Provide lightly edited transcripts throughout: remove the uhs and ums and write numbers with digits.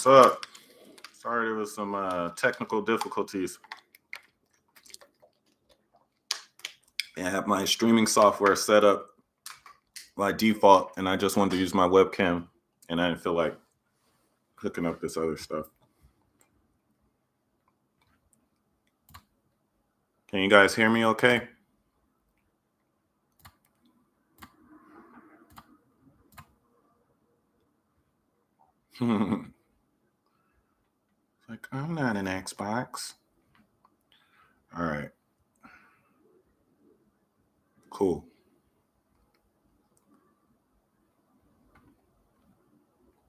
What's up? Sorry, there was some technical difficulties. I have my streaming software set up by default, and I just wanted to use my webcam, and I didn't feel like hooking up this other stuff. Can you guys hear me okay? Like, I'm not an Xbox. All right. Cool.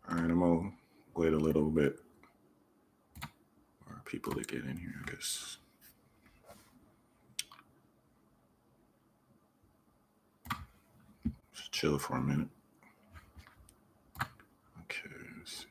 All right, I'm going to wait a little bit for people to get in here, I guess. Just chill for a minute. Okay, let's see.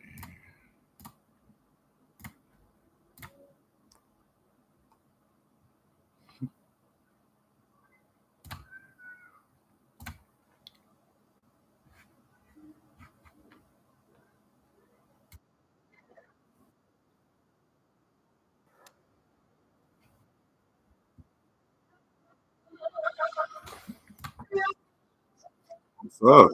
What's up?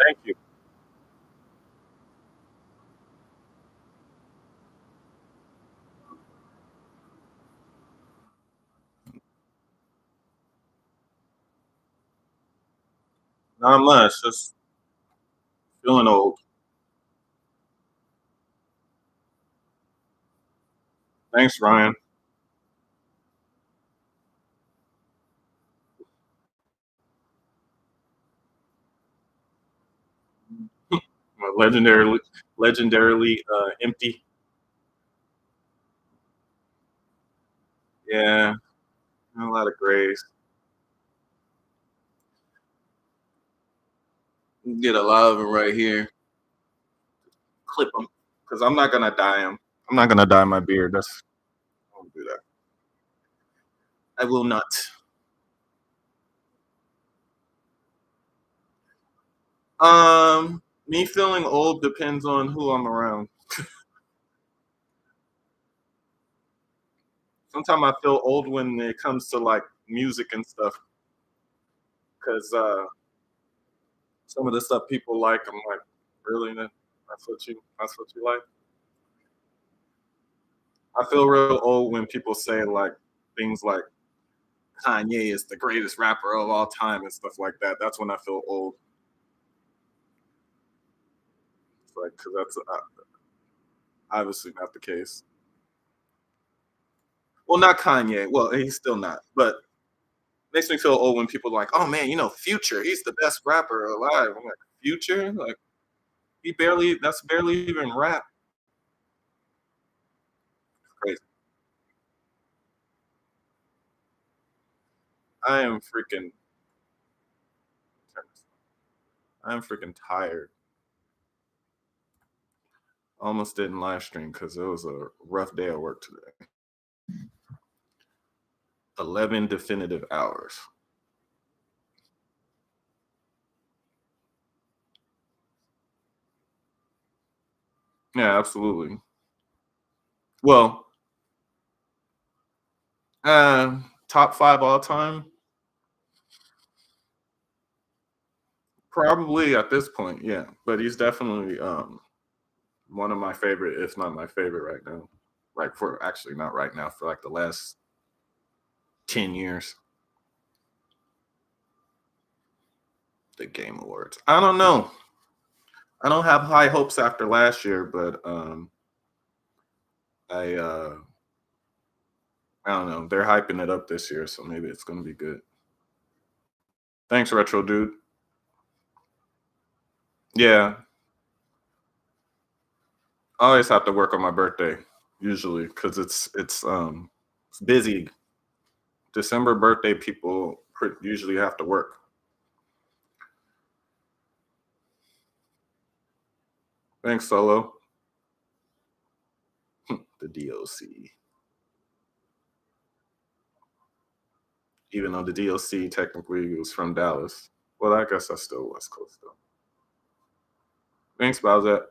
Thank you. Not much. Just feeling old. Thanks, Ryan. Legendarily empty. Yeah, a lot of grays. Get a lot of them right here. Clip them because I'm not gonna dye them. I'm not gonna dye my beard. I won't do that. I will not. Me feeling old depends on who I'm around. Sometimes I feel old when it comes to like music and stuff because some of the stuff people like, I'm like, really? That's what you like? I feel real old when people say like things like Kanye is the greatest rapper of all time and stuff like that. That's when I feel old. It's like, because that's obviously not the case. Well, not Kanye. Well, he's still not, but makes me feel old when people are like, oh man, Future, he's the best rapper alive. I'm like, Future? Like, that's barely even rap. Crazy. I am freaking, I'm freaking tired. Almost didn't live stream because it was a rough day at work today. 11 definitive hours. Yeah, absolutely. Well, top five all time? Probably at this point, yeah. But he's definitely one of my favorite, if not my favorite right now. Like for actually not right now, for like the last 10 years. The Game Awards. I don't know. I don't have high hopes after last year, but I I don't know. They're hyping it up this year, so maybe it's gonna be good. Thanks, Retro Dude. Yeah, I always have to work on my birthday, usually, because it's busy. December birthday people usually have to work. Thanks, Solo. The DOC. Even though the DOC technically was from Dallas. Well, I guess that's still West Coast though. Thanks, Bowsette.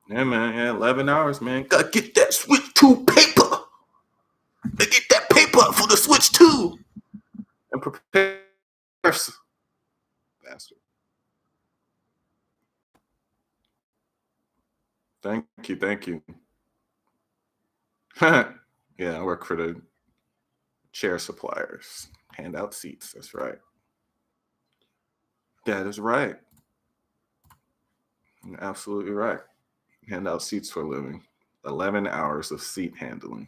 Yeah, man. Yeah, 11 hours, man. Gotta get that Switch 2 paper. Gotta get that paper for the Switch 2. And prepare. Bastard. Thank you. Thank you. Yeah, I work for the chair suppliers. Hand out seats. That's right. That is right. You're absolutely right. Hand out seats for a living. 11 hours of seat handling.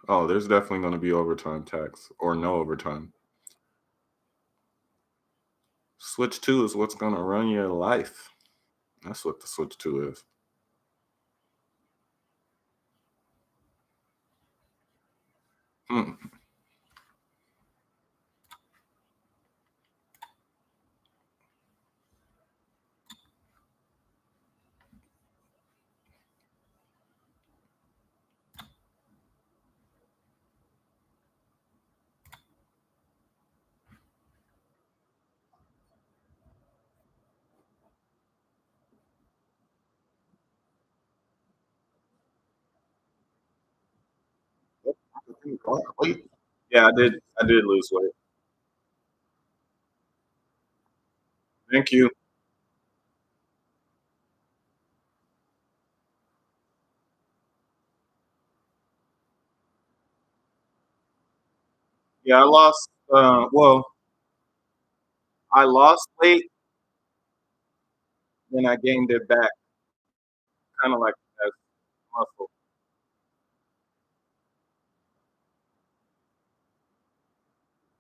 Oh, there's definitely going to be overtime tax or no overtime. Switch 2 is what's going to run your life. That's what the Switch 2 is. Hmm. Wait. Yeah, I did. I did lose weight. Thank you. Yeah, I lost. Well, I lost weight, then I gained it back, kind of like as muscle.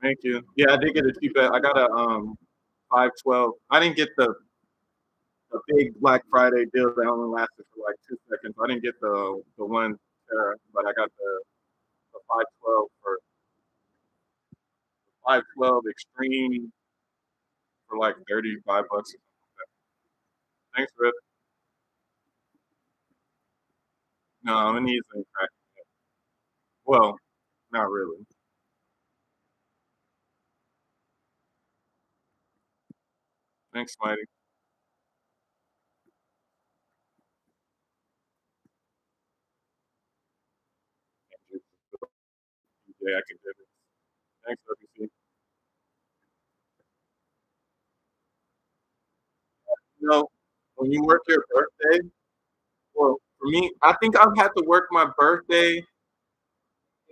Thank you. Yeah, I did get a cheap. I got a 512. I didn't get the big Black Friday deal that only lasted for like 2 seconds. I didn't get the one but I got the 512 for 512 Extreme for like 35 bucks. Thanks, Rip. No, I'm gonna use it. Well, not really. Thanks, Mighty. Yeah, I can do it. Thanks, WC. You know, when you work your birthday, well, for me, I think I've had to work my birthday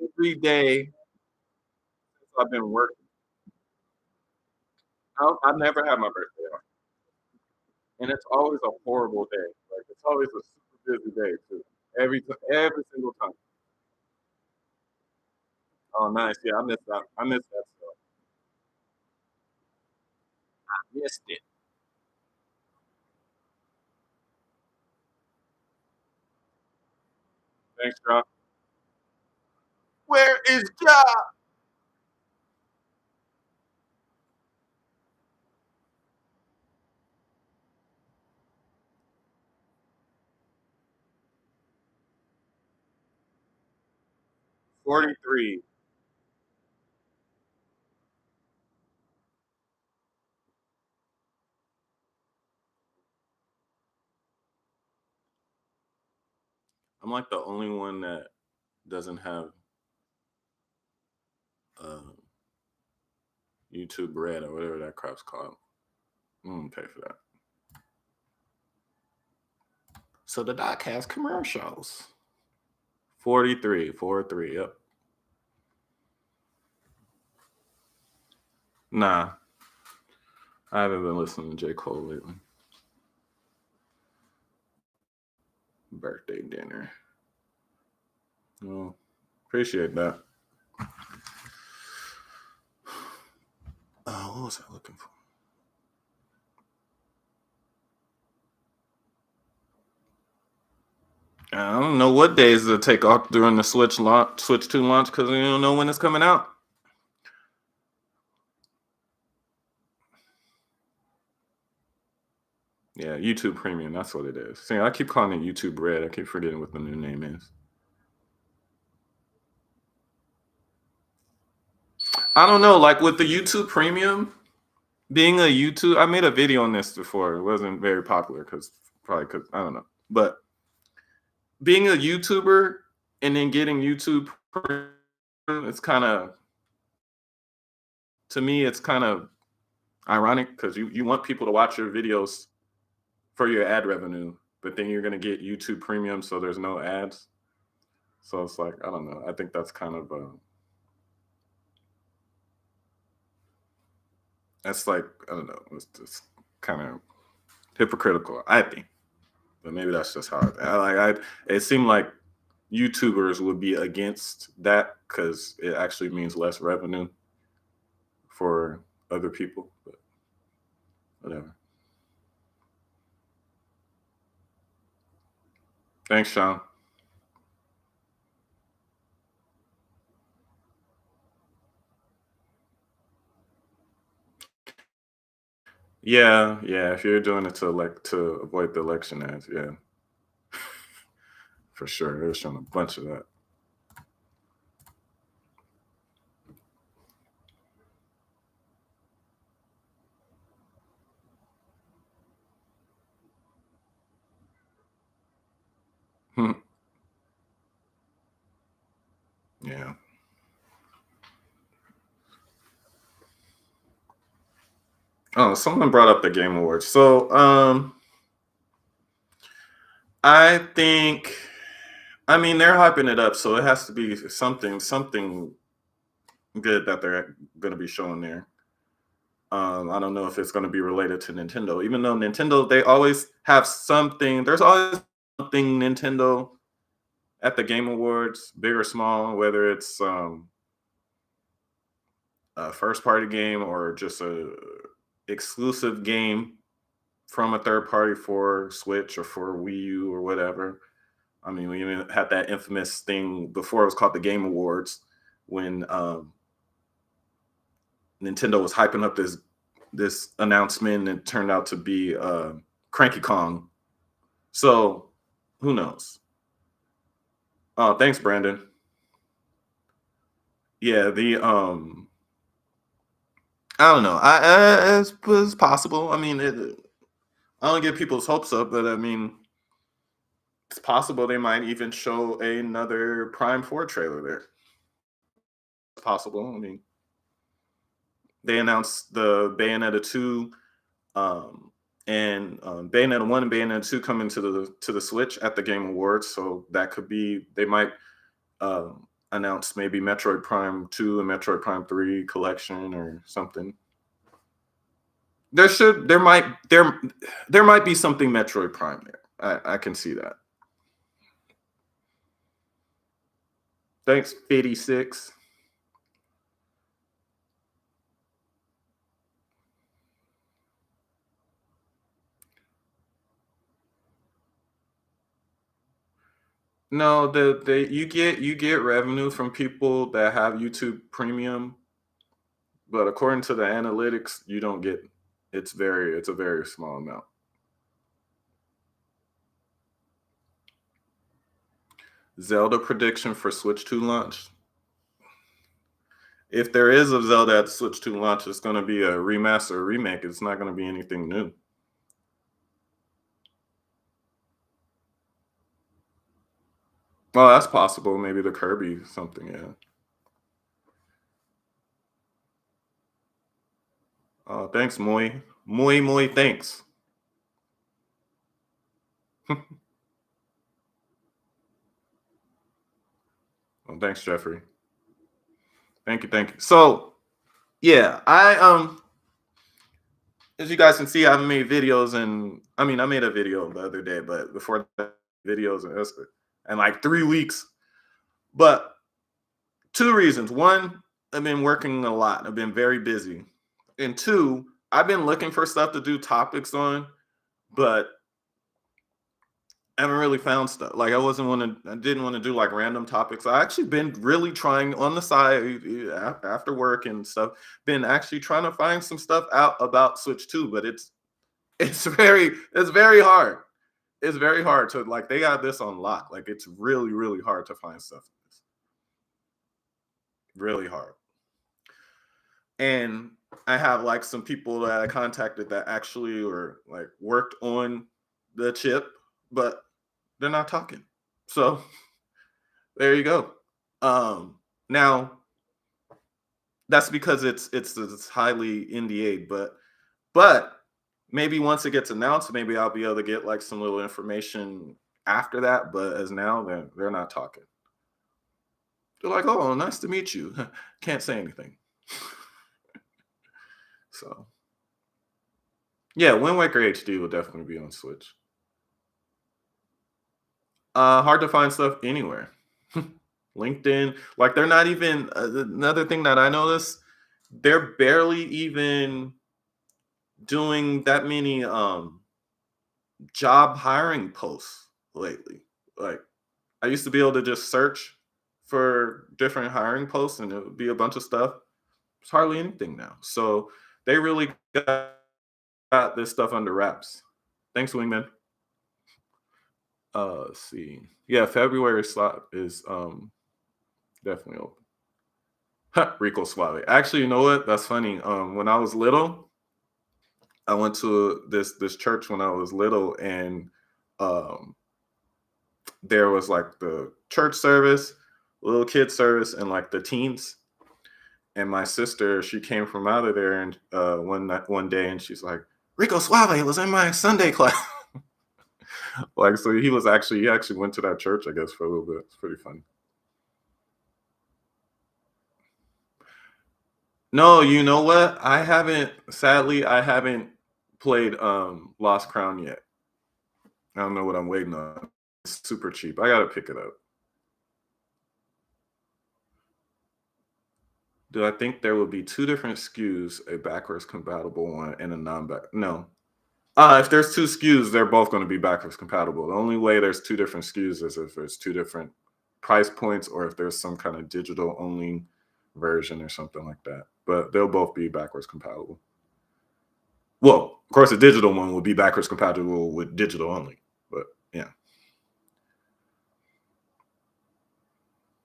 every day since I've been working. I've never had my birthday off, and it's always a horrible day. Like it's always a super busy day too. Every single time. Oh, nice. Yeah, I missed that. I missed that stuff. Missed it. Thanks, Drop. Where is Ja? 43. I'm like the only one that doesn't have uh, YouTube Red or whatever that crap's called. I'm gonna pay for that. So the doc has commercials. 43, 43, yep. Nah, I haven't been listening to J. Cole lately. Birthday dinner. Well, appreciate that. What was I looking for? I don't know what days to take off during the Switch 2 launch because we don't know when it's coming out. Yeah, YouTube Premium. That's what it is. See, I keep calling it YouTube Red. I keep forgetting what the new name is. I don't know. Like with the YouTube Premium, being a YouTube, I made a video on this before. It wasn't very popular because I don't know. But being a YouTuber and then getting YouTube Premium, it's kind of, to me, it's kind of ironic because you want people to watch your videos for your ad revenue, but then you're going to get YouTube Premium, so there's no ads. So it's like, I don't know. I think that's kind of that's like, I don't know. It's just kind of hypocritical, I think. But maybe that's just how it seemed like YouTubers would be against that because it actually means less revenue for other people. But whatever. Thanks, Sean. Yeah, yeah. If you're doing it to avoid the election ads, yeah, for sure. They're showing a bunch of that. Hmm. Yeah. Oh, someone brought up the Game Awards. So, I think, I mean, they're hyping it up, so it has to be something good that they're going to be showing there. I don't know if it's going to be related to Nintendo, even though Nintendo, they always have something. There's always something Nintendo at the Game Awards, big or small, whether it's a first party game or just a exclusive game from a third party for Switch or for Wii U or whatever. I mean, we even had that infamous thing before, it was called the Game Awards, when Nintendo was hyping up this announcement and it turned out to be Cranky Kong. So who knows? Oh, thanks, Brandon. Yeah, the I don't know. It's possible. I mean, I don't get people's hopes up, but I mean, it's possible they might even show another Prime 4 trailer there. It's possible. I mean, they announced the Bayonetta 2 and Bayonetta 1 and Bayonetta 2 coming to the Switch at the Game Awards, so that could be, they might announce maybe Metroid Prime 2 and Metroid Prime 3 collection or something. There might be something Metroid Prime there. I can see that. Thanks, 56. No, the you get revenue from people that have YouTube Premium, but according to the analytics, you don't get, it's a very small amount. Zelda prediction for Switch 2 launch. If there is a Zelda at Switch 2 launch, it's going to be a remaster or remake. It's not going to be anything new. Well, that's possible. Maybe the Kirby something, yeah. Thanks, Moy. Moy, thanks. Well, thanks, Jeffrey. Thank you, thank you. So yeah, as you guys can see, I've made videos, and I mean, I made a video the other day, but before that, videos and like 3 weeks. But two reasons: one, I've been working a lot. I've been very busy, and two, I've been looking for stuff to do topics on, but I haven't really found stuff. Like I didn't want to do like random topics. I actually been really trying on the side after work and stuff. Been actually trying to find some stuff out about Switch 2, but it's very hard. It's very hard to like they got this on lock. Like it's really hard to find stuff. Really hard. And I have like some people that I contacted that actually or like worked on the chip, but they're not talking. So there you go. Now that's because it's highly NDA, but maybe once it gets announced, maybe I'll be able to get like some little information after that. But as now, they're not talking. They're like, "Oh, nice to meet you." Can't say anything. So yeah, Wind Waker HD will definitely be on Switch. Hard to find stuff anywhere. LinkedIn, like they're not even another thing that I noticed. They're barely even doing that many job hiring posts lately. Like I used to be able to just search for different hiring posts and it would be a bunch of stuff. It's hardly anything now. So they really got this stuff under wraps. Thanks, Wingman. Let's see. Yeah, February slot is definitely open. Rico Suave. Actually, you know what? That's funny. When I was little, I went to this church when I was little, and um there was like the church service, little kid service, and like the teens. And my sister, she came from out of there and one day, and she's like, Rico Suave was in my Sunday class. Like, so he actually went to that church, I guess, for a little bit. It's pretty funny. No, you know what? Sadly, I haven't played Lost Crown yet. I don't know what I'm waiting on. It's super cheap. I gotta pick it up. Do I think there will be two different SKUs, a backwards compatible one and a non-back? No. If there's two SKUs, they're both going to be backwards compatible. The only way there's two different SKUs is if there's two different price points or if there's some kind of digital only version or something like that. But they'll both be backwards compatible. Well, of course, the digital one will be backwards compatible with digital only. But yeah.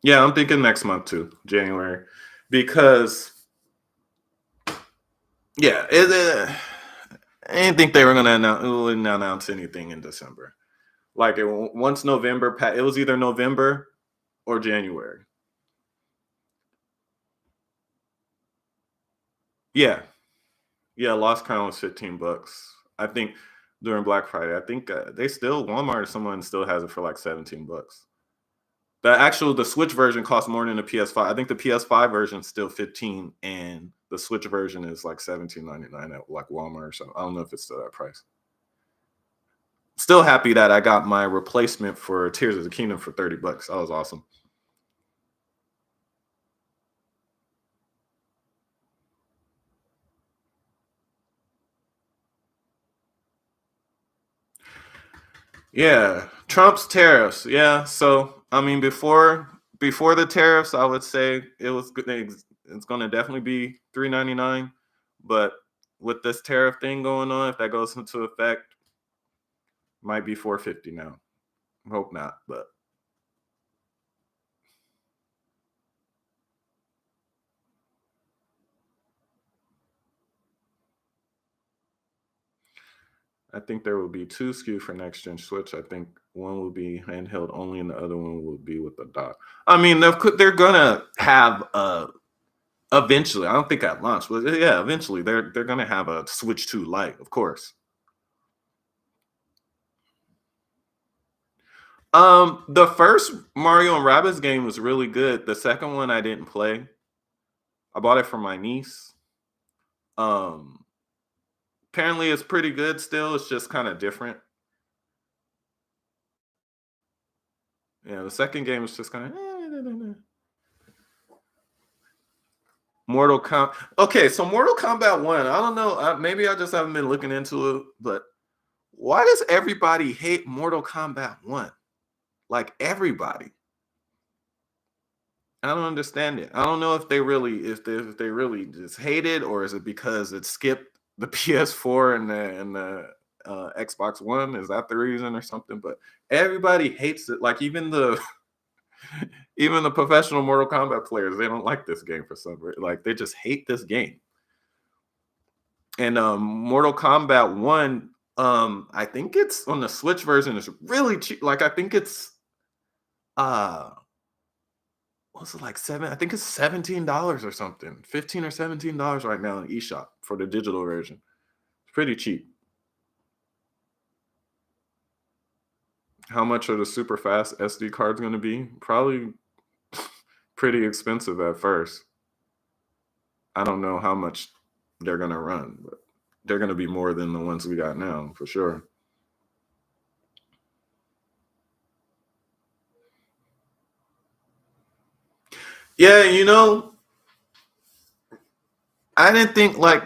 Yeah, I'm thinking next month too, January. Because yeah, I didn't think they were gonna announce anything in December. Like once November, it was either November or January. Yeah, yeah. Lost Crown was $15. I think during Black Friday. I think they still Walmart or someone still has it for like $17. The Switch version costs more than the PS5. I think the PS5 version is still 15, and the Switch version is like 17.99 at like Walmart or something. I don't know if it's still that price. Still happy that I got my replacement for Tears of the Kingdom for $30. That was awesome. Yeah, Trump's tariffs. Yeah, so I mean, before the tariffs, I would say it's going to definitely be 399. But with this tariff thing going on, if that goes into effect, might be 450 now. Hope not, but I think there will be two SKU for next gen Switch. I think one will be handheld only, and the other one will be with the dock. I mean, they're gonna have eventually. I don't think at launch, but yeah, eventually they're gonna have a Switch 2 Lite, of course. The first Mario and Rabbids game was really good. The second one I didn't play. I bought it for my niece. Um, Apparently it's pretty good still. It's just kind of different. Yeah, the second game is just kind of Mortal Kombat. Okay, so Mortal Kombat 1, I don't know, maybe I just haven't been looking into it, but why does everybody hate Mortal Kombat 1? Like everybody. I don't understand it. I don't know if they really if they really just hate it, or is it because it skipped the PS4 and the Xbox One? Is that the reason or something? But everybody hates it. Like even the even the professional Mortal Kombat players, they don't like this game for some reason. Like they just hate this game. And Mortal Kombat 1, I think it's on the Switch version, it's really cheap. Like I think it's uh what's it like I think it's $17 or something. 15 or $17 right now in eShop for the digital version. It's pretty cheap. How much are the super fast SD cards going to be? Probably pretty expensive at first. I don't know how much they're going to run, but they're going to be more than the ones we got now for sure. Yeah, I didn't think like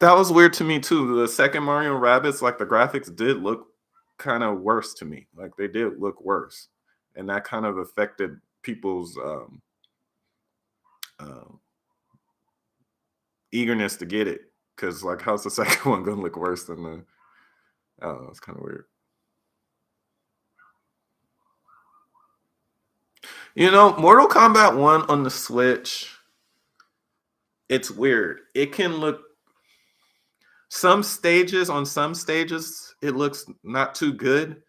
that was weird to me too. The second Mario and Rabbids, like the graphics did look kind of worse to me. Like they did look worse, and that kind of affected people's uh, eagerness to get it. Because like, how's the second one gonna look worse than the? I don't know. It's kind of weird. Mortal Kombat 1 on the Switch, it's weird. It can look some stages it looks not too good.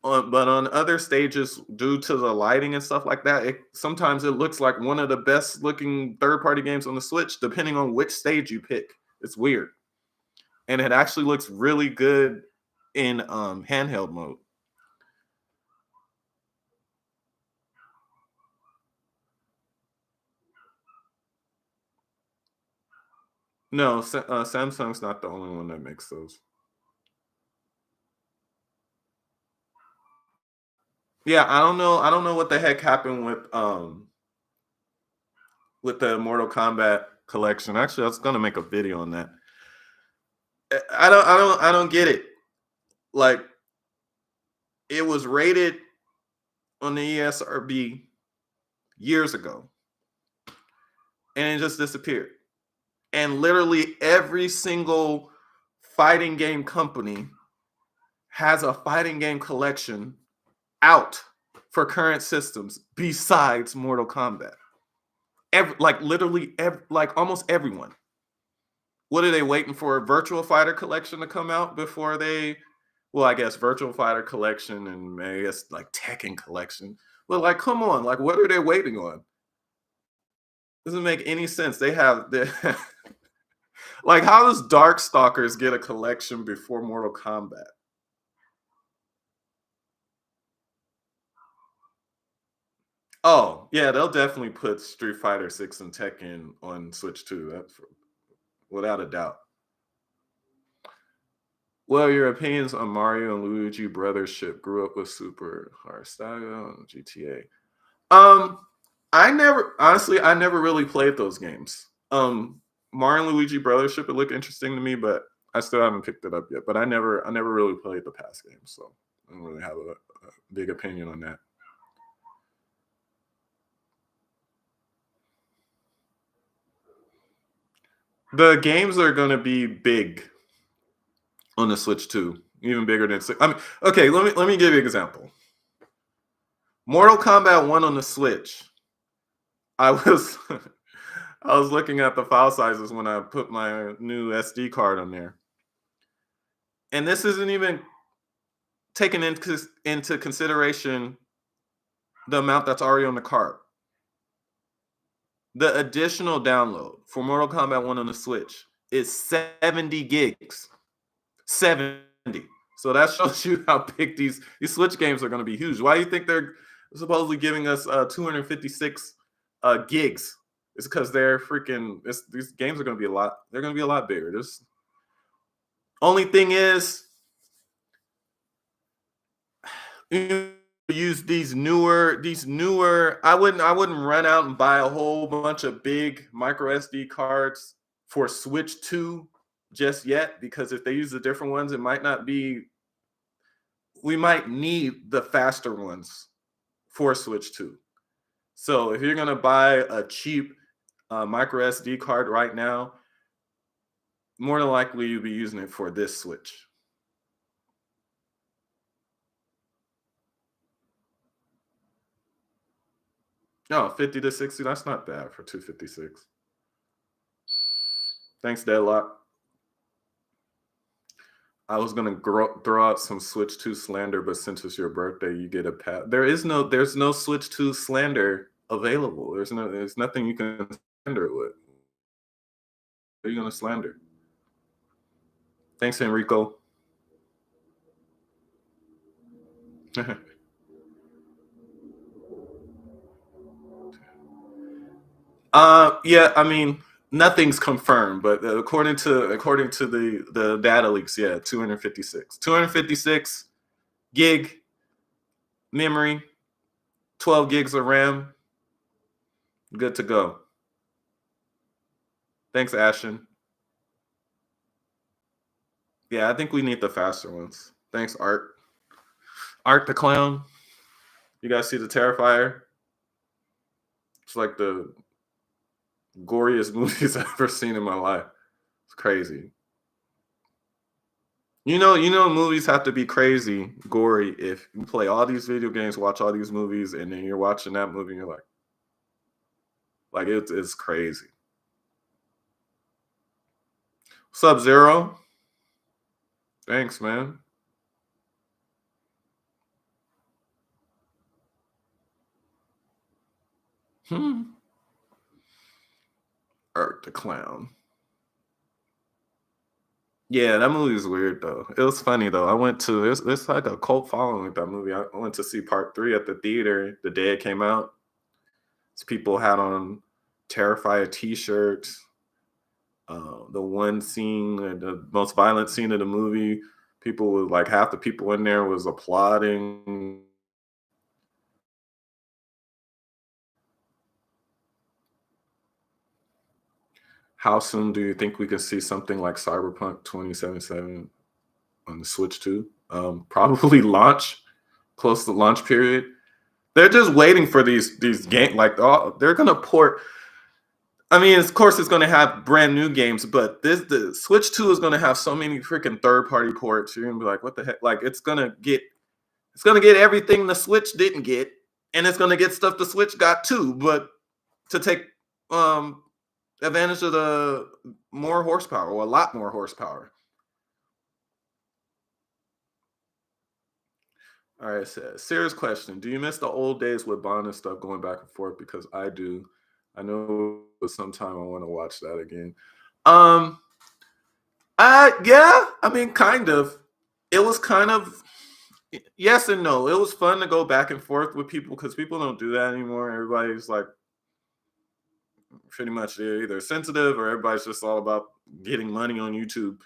But on other stages, due to the lighting and stuff like that, sometimes it looks like one of the best looking third party games on the Switch, depending on which stage you pick. It's weird. And it actually looks really good in handheld mode. No, Samsung's not the only one that makes those. Yeah, I don't know. I don't know what the heck happened with the Mortal Kombat collection. Actually, I was gonna make a video on that. I don't get it. Like it was rated on the ESRB years ago, and it just disappeared. And literally every single fighting game company has a fighting game collection out for current systems besides Mortal Kombat. Like almost everyone. What are they waiting for? A Virtual Fighter collection to come out before they? Well, I guess Virtual Fighter collection and I guess like Tekken collection. But like, come on, like, what are they waiting on? Doesn't make any sense. They have the like, how does Darkstalkers get a collection before Mortal Kombat? Oh yeah, they'll definitely put Street Fighter 6 and Tekken on Switch too. That's without a doubt. Well, your opinions on Mario and Luigi Brothers ship grew up with Super Hardstyle and GTA. Um, I never really played those games. Mario and Luigi Brothers ship it looked interesting to me, but I still haven't picked it up yet. But I never really played the past games, so I don't really have a big opinion on that. The games are going to be big on the Switch too, even bigger than. I mean, okay, let me give you an example. Mortal Kombat 1 on the Switch. I was I was looking at the file sizes when I put my new SD card on there. And this isn't even taking into consideration the amount that's already on the card. The additional download for Mortal Kombat 1 on the Switch is 70 gigs. 70. So that shows you how big these Switch games are going to be huge. Why do you think they're supposedly giving us 256 gigs? It's because they're freaking. These games are going to be a lot. They're going to be a lot bigger. This only thing is, you use these newer. I wouldn't run out and buy a whole bunch of big micro SD cards for Switch 2 just yet, because if they use the different ones, it might not be. We might need the faster ones for Switch 2. So if you're gonna buy a cheap micro SD card right now, more than likely you'll be using it for this Switch. No, 50 to 60, that's not bad for 256. Thanks, Deadlock. I was gonna throw out some Switch 2 slander, but since it's your birthday, you get a pat. There's no Switch 2 slander available. There's nothing you can slander it with. What are you gonna slander? Thanks, Enrico. Yeah, I mean, nothing's confirmed, but according to the data leaks, yeah, 256 gig memory, 12 gigs of RAM, good to go. Thanks, Ashton. Yeah, I think we need the faster ones. Thanks, Art. Art the Clown. You guys see the Terrifier? It's like the goriest movies I've ever seen in my life. It's crazy. Movies have to be crazy, gory. If you play all these video games, watch all these movies, and then you're watching that movie, and you're like it's crazy. Sub Zero, thanks, man. Art the Clown. Yeah, that movie is weird though. It was funny though. I went to there's like a cult following with that movie. I went to see part 3 at the theater the day it came out. People had on Terrifier t-shirts. The one scene, the most violent scene of the movie, people were like half the people in there was applauding. How soon do you think we can see something like Cyberpunk 2077 on the Switch 2? Probably close to launch period. They're just waiting for these games. Like, they're gonna port. I mean, of course, it's gonna have brand new games, but the Switch 2 is gonna have so many freaking third party ports. You're gonna be like, what the heck? Like, it's gonna get everything the Switch didn't get, and it's gonna get stuff the Switch got too, but to take advantage of the more horsepower, or a lot more horsepower. All right, serious question. Do you miss the old days with Bond and stuff going back and forth? Because I do. I know sometime I want to watch that again. Um, yeah, I mean, kind of. It was kind of yes and no. It was fun to go back and forth with people because people don't do that anymore. Everybody's like pretty much they're either sensitive or everybody's just all about getting money on YouTube.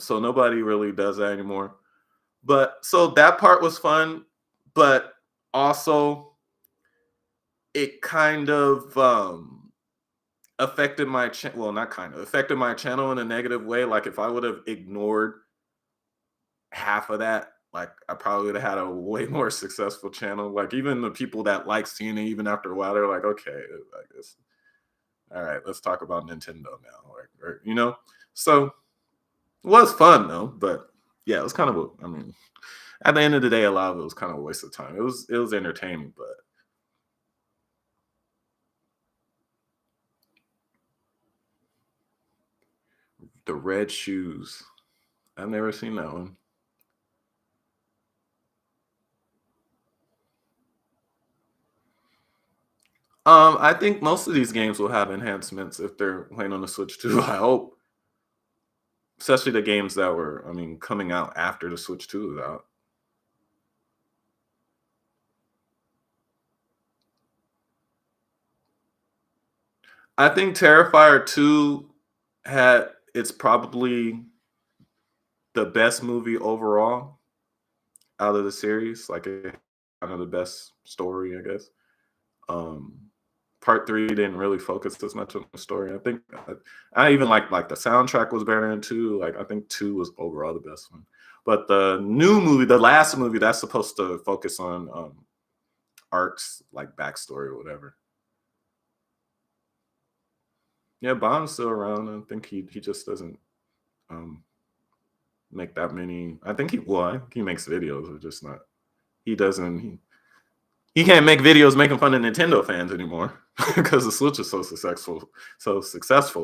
So nobody really does that anymore. But so that part was fun, but also it kind of affected my well, not kind of affected my channel in a negative way. Like if I would have ignored half of that, like I probably would have had a way more successful channel. Like even the people that like seeing it, even after a while, they're like, okay, I guess, all right, let's talk about Nintendo now, or. So it was fun though, but yeah, it was kind of I mean, at the end of the day, a lot of it was kind of a waste of time. It was entertaining, but the red shoes, I've never seen that one. I think most of these games will have enhancements if they're playing on the Switch too. I hope. especially the games that were, I mean, coming out after the Switch 2 was out. I think Terrifier 2 had it's probably the best movie overall out of the series. Like, it kind of the best story, I guess. Um, Part 3 didn't really focus as much on the story. I think I even like the soundtrack was better than 2. Like, I think 2 was overall the best one. But the new movie, the last movie, that's supposed to focus on arcs, like backstory or whatever. Yeah, Bond's still around. I think he just doesn't um make that many. I think I think he makes videos, it's just not he doesn't he can't make videos making fun of Nintendo fans anymore because the Switch is so successful.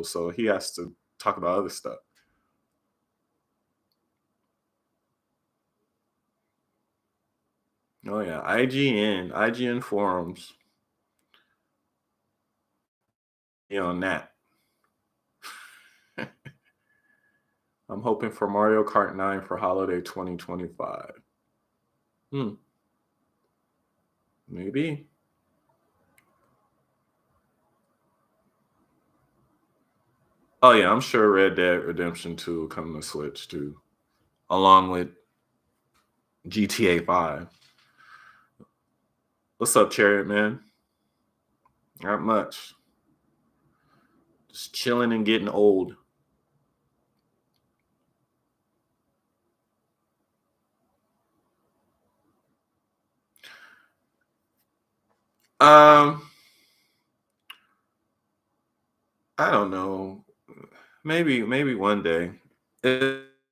So he has to talk about other stuff. Oh yeah, IGN forums, on that. I'm hoping for Mario Kart 9 for holiday 2025. Hmm, maybe. Oh yeah, I'm sure Red Dead Redemption 2 will come to Switch too, along with GTA 5. What's up, Chariot Man? Not much. Just chilling and getting old. Um, I don't know. Maybe one day.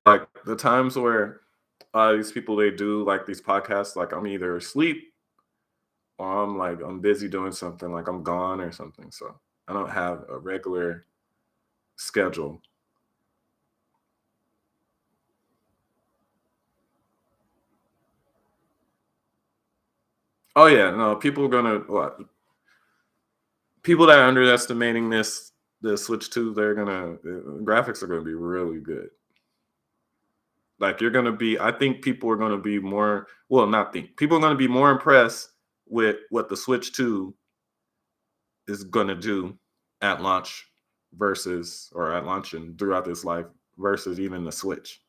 Like the times where these people they do like these podcasts, like I'm either asleep or I'm busy doing something, like I'm gone or something. So I don't have a regular schedule. Oh yeah, no, people are gonna what people that are underestimating the Switch 2, they're gonna the graphics are gonna be really good. Like you're gonna be, I think people are gonna be more. Well, not think people are gonna be more impressed with what the Switch 2 is gonna do at launch versus or at launch and throughout this life versus even the Switch.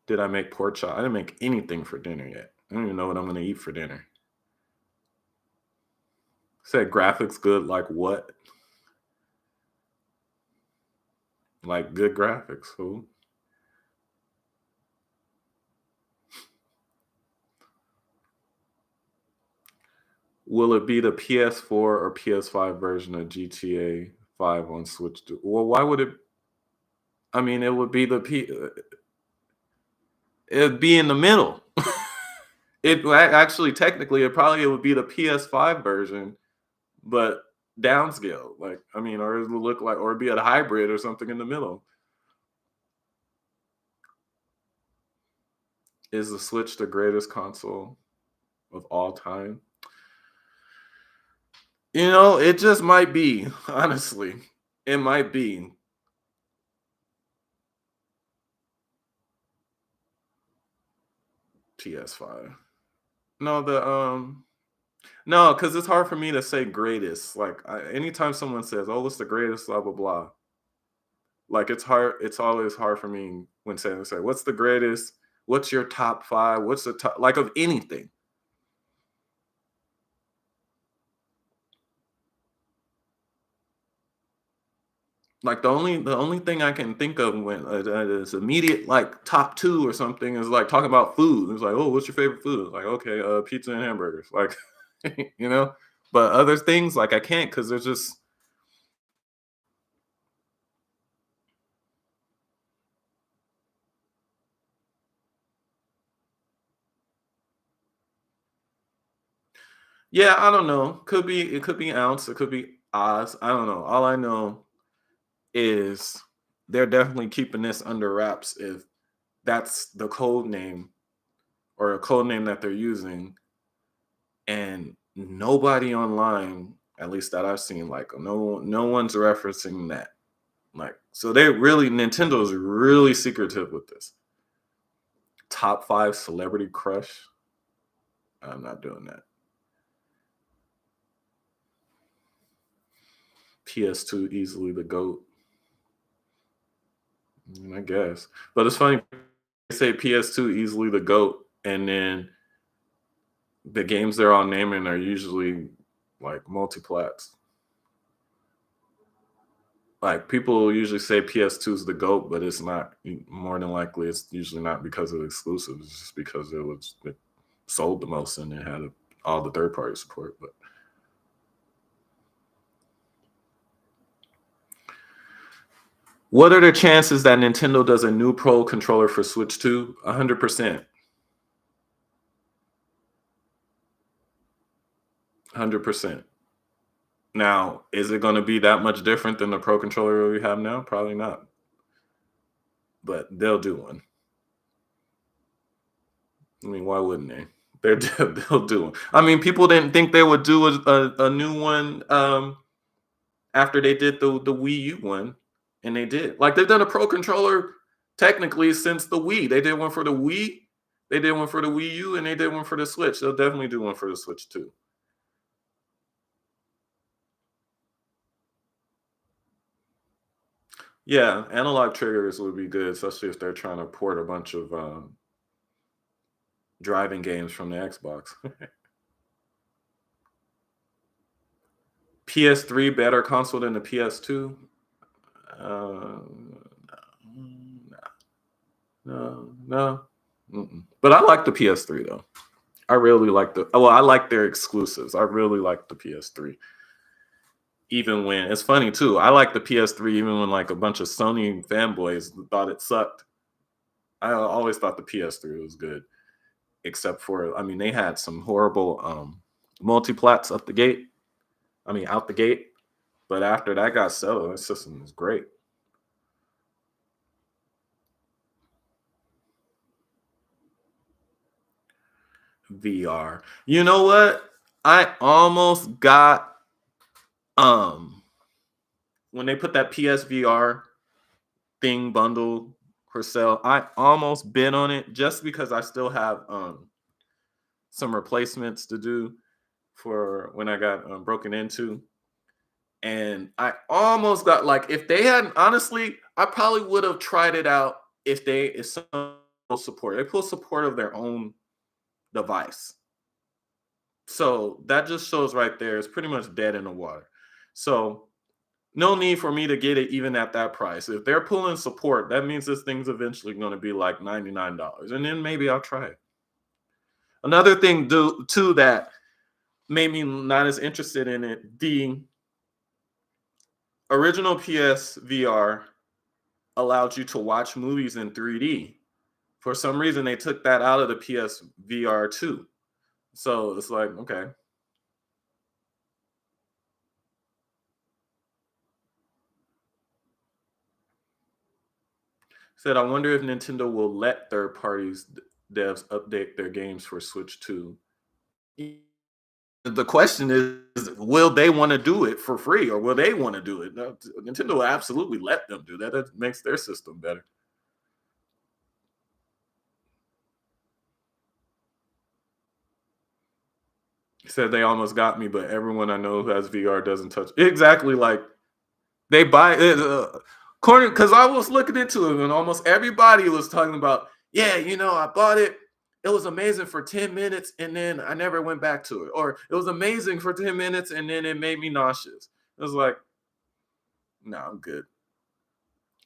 Did I make pork chop? I didn't make anything for dinner yet. I don't even know what I'm gonna eat for dinner. Said graphics good, like what? Like good graphics. Who? Will it be the PS4 or PS5 version of GTA 5 on Switch? Well, why would it? I mean, it would be it'd be in the middle. Actually, technically, it would be the PS5 version, but downscale. Like, I mean, or it would look like, or be a hybrid or something in the middle. Is the Switch the greatest console of all time? It just might be. Honestly, it might be PS5. No, no, because it's hard for me to say greatest. Like, anytime someone says, "Oh, what's the greatest?" Blah blah blah. Like it's hard. It's always hard for me when saying, "Say, what's the greatest? What's your top five? What's the top like of anything?" Like the only thing I can think of when is immediate like top two or something is like talking about food. It's like, oh, what's your favorite food? Like, okay, pizza and hamburgers. Like, you know. But other things like I can't because there's just yeah, I don't know. It could be ounce, it could be Oz. I don't know. All I know is they're definitely keeping this under wraps if that's the code name or a code name that they're using, and nobody online At least that I've seen. Like no one's referencing that. Like, so Nintendo's really secretive with this. Top 5 celebrity crush. I'm not doing that. PS2 easily the GOAT. I guess. But it's funny they say PS2 easily the GOAT, and then the games they're all naming are usually like multi-plats. Like, people usually say PS2 is the GOAT, but it's not. More than likely, it's usually not because of exclusives. It's just because it sold the most and it had all the third-party support. But what are the chances that Nintendo does a new Pro controller for Switch 2? 100%. 100%. Now, is it going to be that much different than the Pro controller we have now? Probably not. But they'll do one. I mean, why wouldn't they? They'll do one. I mean, people didn't think they would do a new one after they did the Wii U one, and they did. Like, they've done a Pro controller technically since the Wii. They did one for the Wii, they did one for the Wii U, and they did one for the Switch. They'll definitely do one for the Switch too. Yeah, analog triggers would be good, especially if they're trying to port a bunch of driving games from the Xbox. PS3 better console than the PS2? Uh, no. But I like the PS3 though. I really like I like their exclusives. I really like the PS3. Even when it's funny too, I like the PS3 even when like a bunch of Sony fanboys thought it sucked. I always thought the PS3 was good, except for, I mean, they had some horrible multi-plats out the gate. But after that got settled, the system was great. VR. You know what? I almost got when they put that PSVR thing bundle for sale, I almost bid on it just because I still have some replacements to do for when I got broken into. And I almost got, like, if they hadn't, honestly, I probably would have tried it out if some support. They pull support of their own device. So that just shows right there it's pretty much dead in the water. So no need for me to get it even at that price. If they're pulling support, that means this thing's eventually going to be like $99. And then maybe I'll try it. Another thing too that made me not as interested in it, the original PSVR allowed you to watch movies in 3D. For some reason, they took that out of the PSVR 2. So it's like, okay. Said, I wonder if Nintendo will let third parties devs update their games for Switch 2. The question is, will they want to do it for free, or will they want to do it? No, Nintendo will absolutely let them do that. That makes their system better. He said they almost got me, but everyone I know who has VR doesn't touch. Exactly, like they buy it. Corner, because I was looking into it, and almost everybody was talking about, yeah, I bought it. It was amazing for 10 minutes, and then I never went back to it. Or it was amazing for 10 minutes, and then it made me nauseous. It was like, no, I'm good.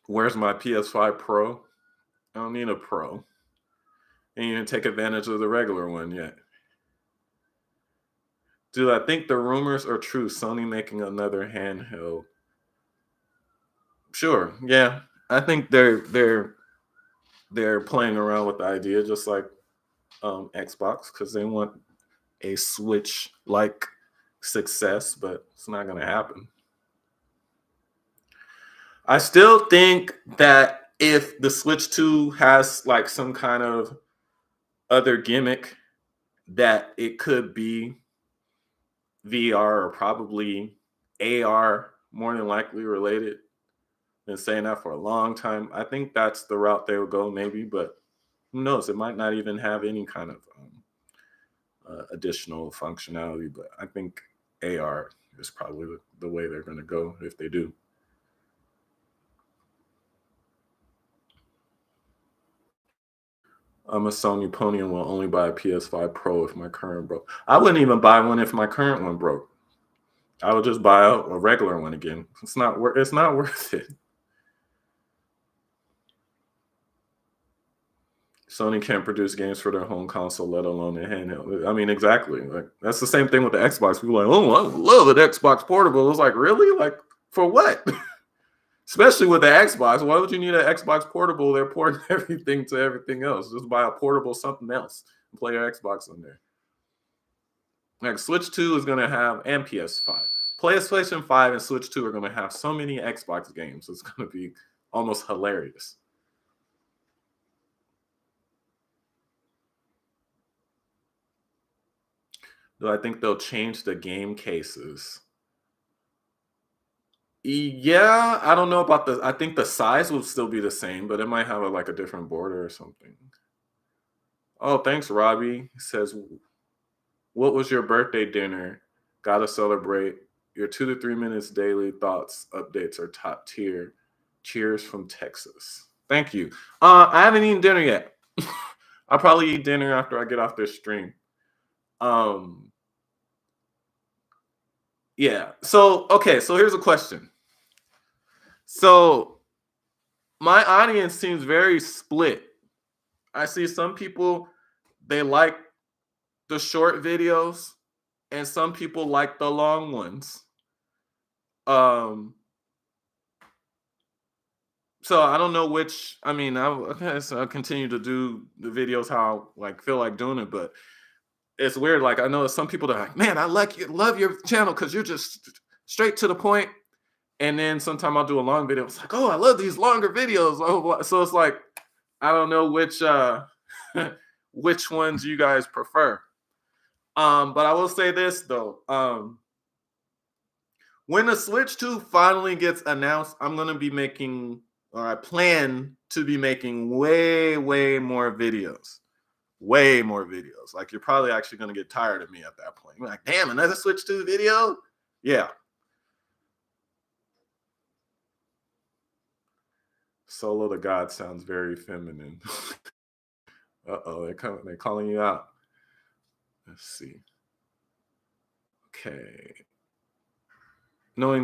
Where's my PS5 Pro? I don't need a Pro. And you didn't take advantage of the regular one yet. Do I think the rumors are true? Sony making another handheld? Sure, yeah. I think they're playing around with the idea, just like Xbox, because they want a Switch like success, but it's not going to happen. I still think that if the Switch 2 has like some kind of other gimmick, that it could be VR or probably AR more than likely related. Been saying that for a long time. I think that's the route they will go, maybe, but who knows? It might not even have any kind of additional functionality. But I think AR is probably the way they're going to go if they do. I'm a Sony pony and will only buy a PS5 Pro if my current broke. I wouldn't even buy one if my current one broke. I would just buy a regular one again. It's not worth. It's not worth it. Sony can't produce games for their home console, let alone their handheld. I mean, exactly. Like that's the same thing with the Xbox. People are like, oh, I love an Xbox portable. It's like, really? Like, for what? Especially with the Xbox. Why would you need an Xbox portable? They're porting everything to everything else. Just buy a portable something else and play your Xbox on there. Like Switch 2 is gonna have and PS5. PlayStation 5 and Switch 2 are gonna have so many Xbox games. It's gonna be almost hilarious. Do I think they'll change the game cases? Yeah, I don't know about the. I think the size will still be the same, but it might have like a different border or something. Oh, thanks, Robbie. He says, "What was your birthday dinner? Gotta celebrate. Your 2 to 3 minutes daily thoughts updates are top tier. Cheers from Texas. Thank you. I haven't eaten dinner yet. I'll probably eat dinner after I get off this stream. Um, yeah. So okay. So here's a question. So my audience seems very split. I see some people they like the short videos, and some people like the long ones. Um, so I don't know which. I mean, I'll continue to do the videos how I like feel like doing it, but it's weird. Like I know some people that are like, man, I like you, love your channel because you're just straight to the point. And then sometime I'll do a long video. It's like, oh, I love these longer videos. Oh, so it's like I don't know which which ones you guys prefer. But I will say this though. When the Switch 2 finally gets announced, I'm gonna be making, or I plan to be making way more videos. Way more videos. Like you're probably actually gonna get tired of me at that point. You're like, damn, another Switch 2 video? Yeah. Solo the God sounds very feminine. Uh-oh, they're calling you out. Let's see. Okay. Knowing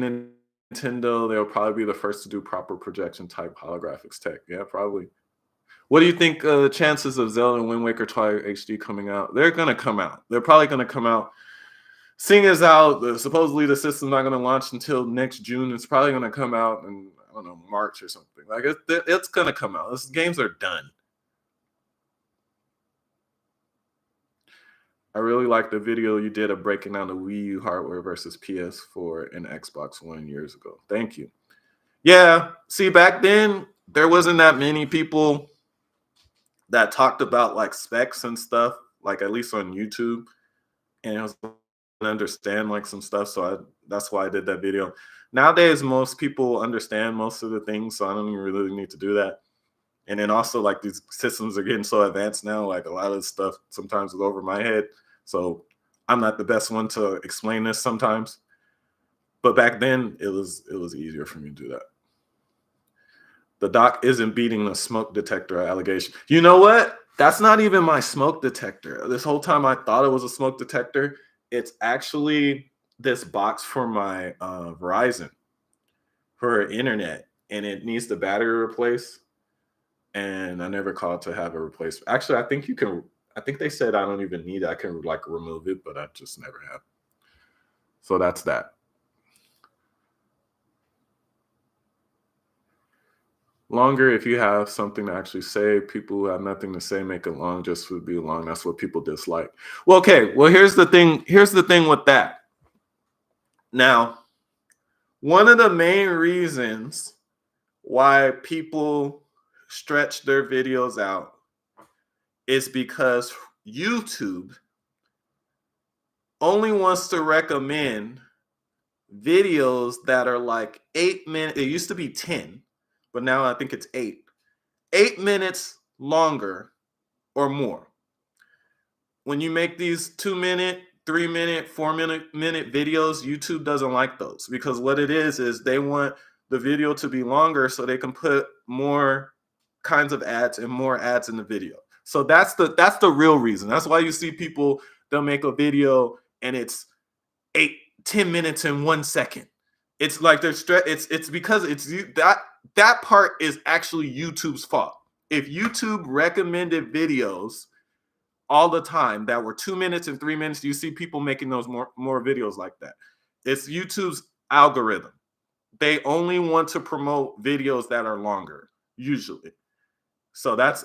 Nintendo, they'll probably be the first to do proper projection type holographics tech. Yeah, probably. What do you think the chances of Zelda and Wind Waker Twilight HD coming out? They're gonna come out. They're probably gonna come out. Seeing as how supposedly the system's not gonna launch until next June, it's probably gonna come out in I don't know March or something. Like it's gonna come out. These games are done. I really like the video you did of breaking down the Wii U hardware versus PS4 and Xbox One years ago. Thank you. Yeah, see, back then there wasn't that many people that talked about like specs and stuff, like at least on YouTube, and I was understand like some stuff. So that's why I did that video. Nowadays, most people understand most of the things, so I don't even really need to do that. And then also like these systems are getting so advanced now, like a lot of stuff sometimes is over my head. So I'm not the best one to explain this sometimes. But back then it was easier for me to do that. The doc isn't beating the smoke detector allegation. You know what? That's not even my smoke detector. This whole time I thought it was a smoke detector. It's actually this box for my Verizon for internet, and it needs the battery replaced. And I never called to have it replaced. Actually, I think you can. I think they said I don't even need it. I can like remove it, but I just never have. So that's that. Longer if you have something to actually say. People who have nothing to say make it long just to be long. That's what people dislike. Well, okay. Well, here's the thing. Here's the thing with that. Now, one of the main reasons why people stretch their videos out is because YouTube only wants to recommend videos that are like 8 minutes. It used to be 10, but now I think it's 8 minutes longer or more. When you make these 2 minute, 3 minute, 4 minute videos, YouTube doesn't like those, because what it is they want the video to be longer so they can put more kinds of ads and more ads in the video. So that's the real reason. That's why you see people, they'll make a video and it's 10 minutes and 1 second. It's like it's because it's that part is actually YouTube's fault. If YouTube recommended videos all the time that were 2 minutes and 3 minutes, you see people making those more videos like that. It's YouTube's algorithm. They only want to promote videos that are longer, usually. So that's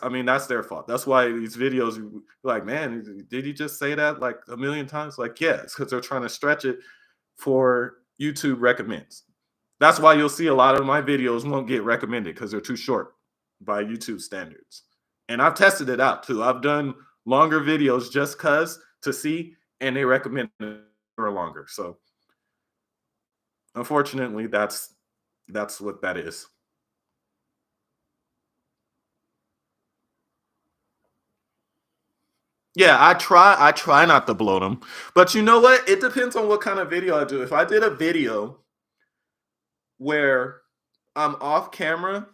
their fault. That's why these videos, like, man, did you just say that like a million times? Like, yeah, it's because they're trying to stretch it for YouTube recommends. That's why you'll see a lot of my videos won't get recommended, because they're too short by YouTube standards. And I've tested it out too. I've done longer videos just because to see, and they recommend it for longer. So unfortunately, that's what that is. Yeah, I try not to blow them. But you know what? It depends on what kind of video I do. If I did a video where I'm off camera,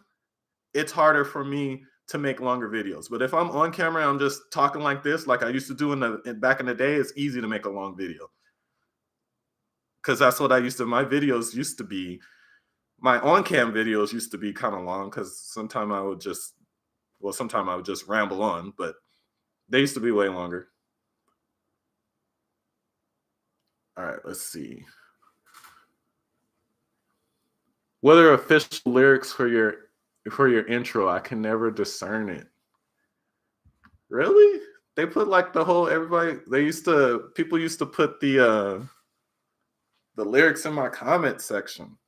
it's harder for me to make longer videos. But if I'm on camera, I'm just talking like this, like I used to do back in the day, it's easy to make a long video. Because that's what my videos used to be. My on-cam videos used to be kind of long, because sometimes I would just ramble on, but they used to be way longer. All right, let's see. What are official lyrics for your intro? I can never discern it. Really? They put like the whole people used to put the lyrics in my comment section.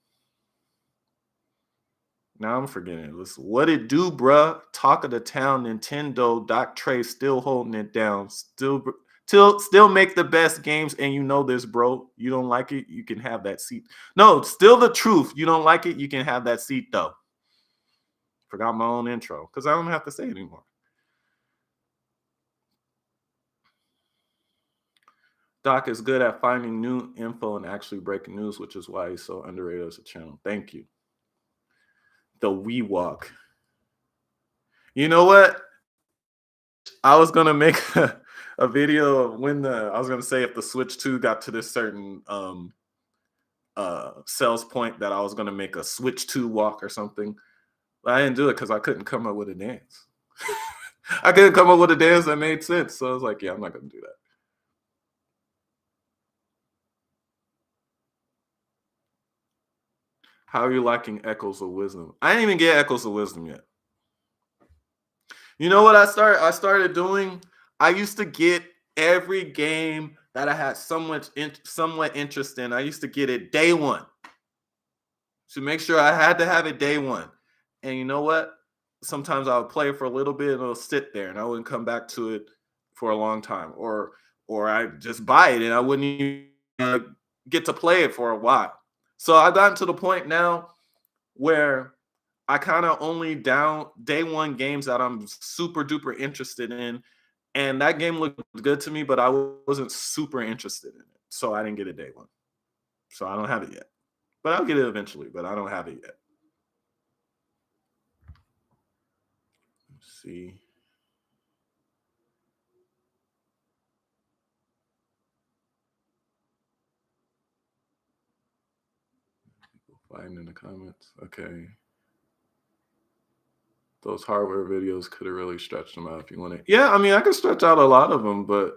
Now I'm forgetting it. Listen, what it do, bruh? Talk of the town, Nintendo, Doc Trey still holding it down. Still make the best games, and you know this, bro. You don't like it, you can have that seat. No, still the truth. You don't like it, you can have that seat, though. Forgot my own intro, because I don't have to say it anymore. Doc is good at finding new info and actually breaking news, which is why he's so underrated as a channel. Thank you. The Wii Walk. You know what? I was gonna make a video of I was gonna say if the Switch 2 got to this certain sales point, that I was gonna make a Switch 2 walk or something. But I didn't do it because I couldn't come up with a dance. I couldn't come up with a dance that made sense. So I was like, yeah, I'm not gonna do that. How are you liking Echoes of Wisdom? I didn't even get Echoes of Wisdom yet. You know what I started doing? I used to get every game that I had somewhat interest in. I used to get it day one. To make sure I had to have it day one. And you know what? Sometimes I would play it for a little bit and it'll sit there and I wouldn't come back to it for a long time. Or I just buy it and I wouldn't even get to play it for a while. So I've gotten to the point now where I kind of only down day one games that I'm super duper interested in. And that game looked good to me, but I wasn't super interested in it. So I didn't get it day one. So I don't have it yet. But I'll get it eventually, but I don't have it yet. Let's see. People fighting in the comments. Okay. Those hardware videos could have really stretched them out if you wanted. Yeah, I mean, I could stretch out a lot of them, but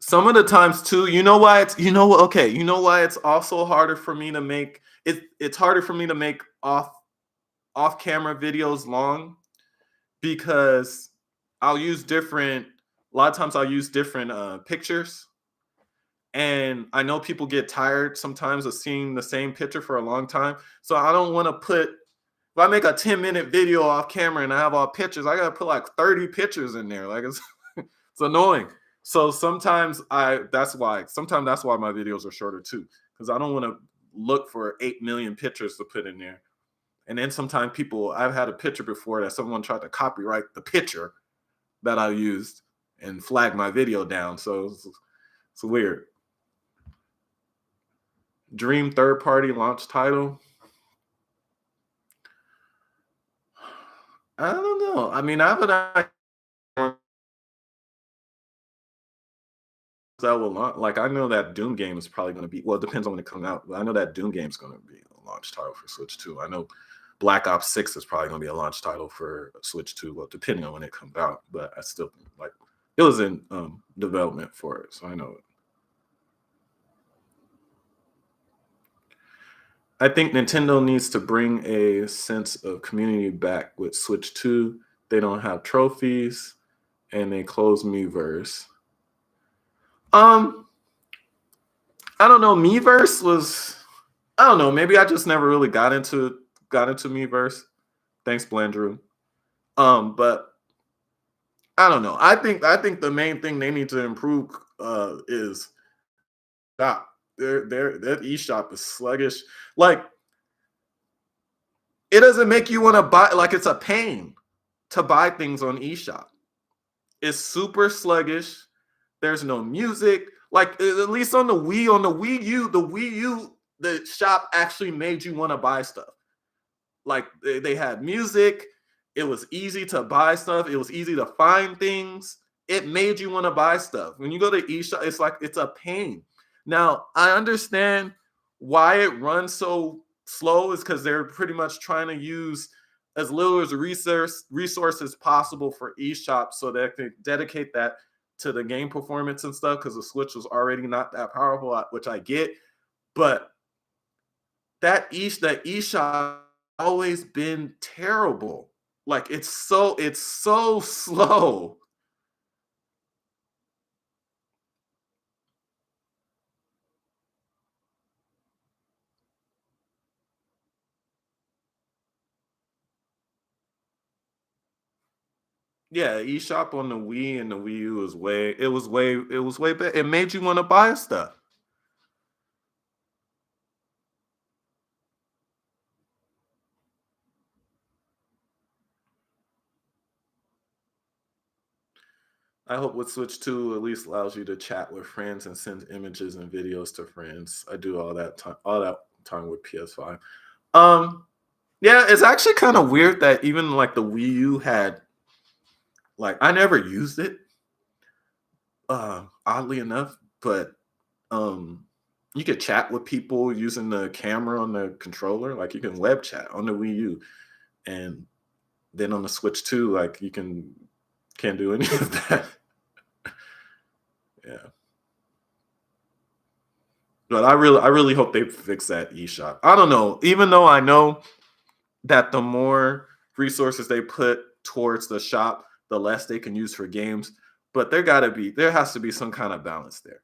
some of the times too, you know why it's also harder for me to make it's harder for me to make off camera videos long, because a lot of times I'll use different pictures, and I know people get tired sometimes of seeing the same picture for a long time. So I don't want to put, if I make a 10-minute video off camera and I have all pictures, I gotta put like 30 pictures in there. Like it's annoying. So sometimes that's why my videos are shorter too, because I don't want to look for 8 million pictures to put in there. And then sometimes I've had a picture before that someone tried to copyright the picture that I used and flag my video down. So it's weird. Dream third party launch title. I don't know. I mean, I have an idea that will launch. Like, I know that Doom game is probably going to be. Well, it depends on when it comes out. But I know that Doom game is going to be a launch title for Switch 2. I know Black Ops 6 is probably going to be a launch title for Switch 2. Well, depending on when it comes out. But I still like it was in development for it, so I know it. I think Nintendo needs to bring a sense of community back with Switch 2. They don't have trophies and they close Miiverse. Um, I don't know. Miiverse was I don't know. Maybe I just never really got into Miiverse. Thanks, Blandrew. But I don't know. I think the main thing they need to improve is shop. Their eShop is sluggish. Like it doesn't make you want to buy. Like it's a pain to buy things on eShop. It's super sluggish. There's no music. Like at least on the Wii U, the shop actually made you want to buy stuff. Like they had music. It was easy to buy stuff. It was easy to find things. It made you want to buy stuff. When you go to eShop, it's like it's a pain. Now I understand why it runs so slow is because they're pretty much trying to use as little as resources possible for eShop so they can dedicate that to the game performance and stuff because the Switch was already not that powerful, which I get. But that eShop always been terrible. Like it's so slow. Yeah, eShop on the Wii and the Wii U was way better. It made you want to buy stuff. I hope with Switch 2 at least allows you to chat with friends and send images and videos to friends. I do all that time with PS5. Um yeah, it's actually kind of weird that even like the Wii U had like I never used it oddly enough, but um you could chat with people using the camera on the controller, like you can web chat on the Wii U, and then on the Switch 2, like you can't do any of that. Yeah, but I really hope they fix that eShop. I don't know, even though I know that the more resources they put towards the shop, the less they can use for games. But there has to be some kind of balance there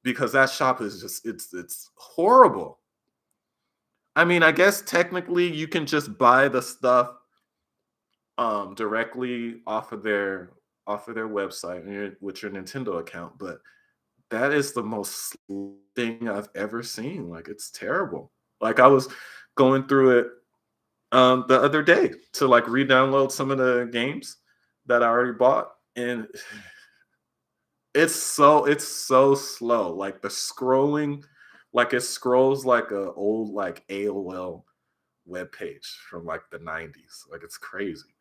because that shop is just it's horrible. I mean, I guess technically you can just buy the stuff directly off of their website with your Nintendo account, but that is the most thing I've ever seen. Like it's terrible. Like I was going through it the other day to like re-download some of the games that I already bought, and it's so slow. Like the scrolling, like it scrolls like a old like AOL web page from like the 90s. Like it's crazy.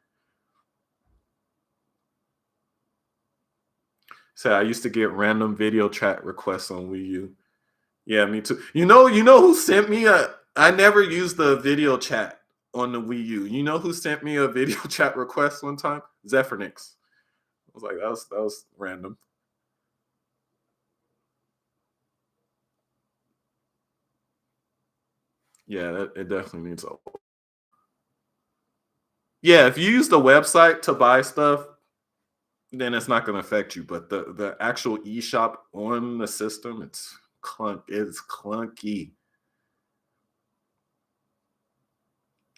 So I used to get random video chat requests on Wii U. Yeah, me too. You know who sent me a I never used the video chat on the Wii U. You know who sent me a video chat request one time? Zephyrnix. I was like, that was random. Yeah, it definitely needs a. Yeah, if you use the website to buy stuff, then it's not going to affect you. But the actual eShop on the system, it's clunky.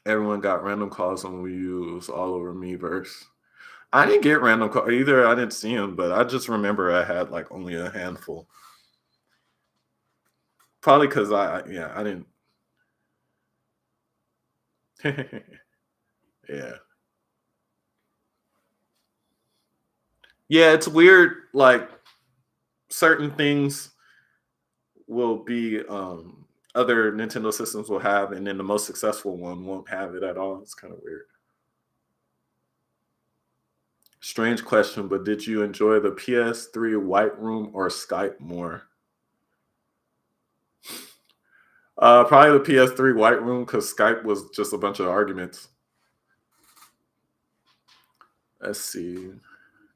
Everyone got random calls on Wii U. It was all over Miiverse. I didn't get random cards either. I didn't see them, but I just remember I had like only a handful. Probably because I didn't. Yeah. Yeah, it's weird. Like certain things will be other Nintendo systems will have, and then the most successful one won't have it at all. It's kind of weird. Strange question, but did you enjoy the PS3 White Room or Skype more? Probably the PS3 White Room because Skype was just a bunch of arguments. Let's see.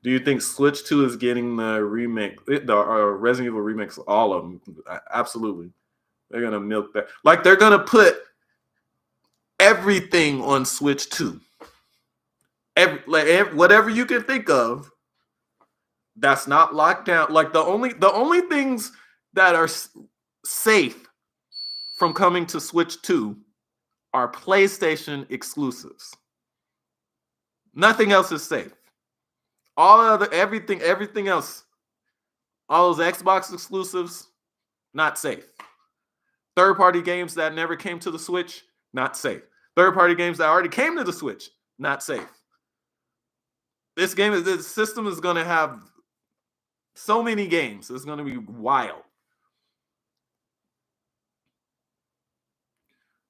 Do you think Switch 2 is getting the remake, the Resident Evil remakes, all of them? Absolutely. They're going to milk that. Like, they're going to put everything on Switch 2. Whatever you can think of that's not locked down. Like, the only things that are safe from coming to Switch 2 are PlayStation exclusives. Nothing else is safe. Everything else, all those Xbox exclusives, not safe. Third-party games that never came to the Switch, not safe. Third-party games that already came to the Switch, not safe. This system is going to have so many games. It's going to be wild.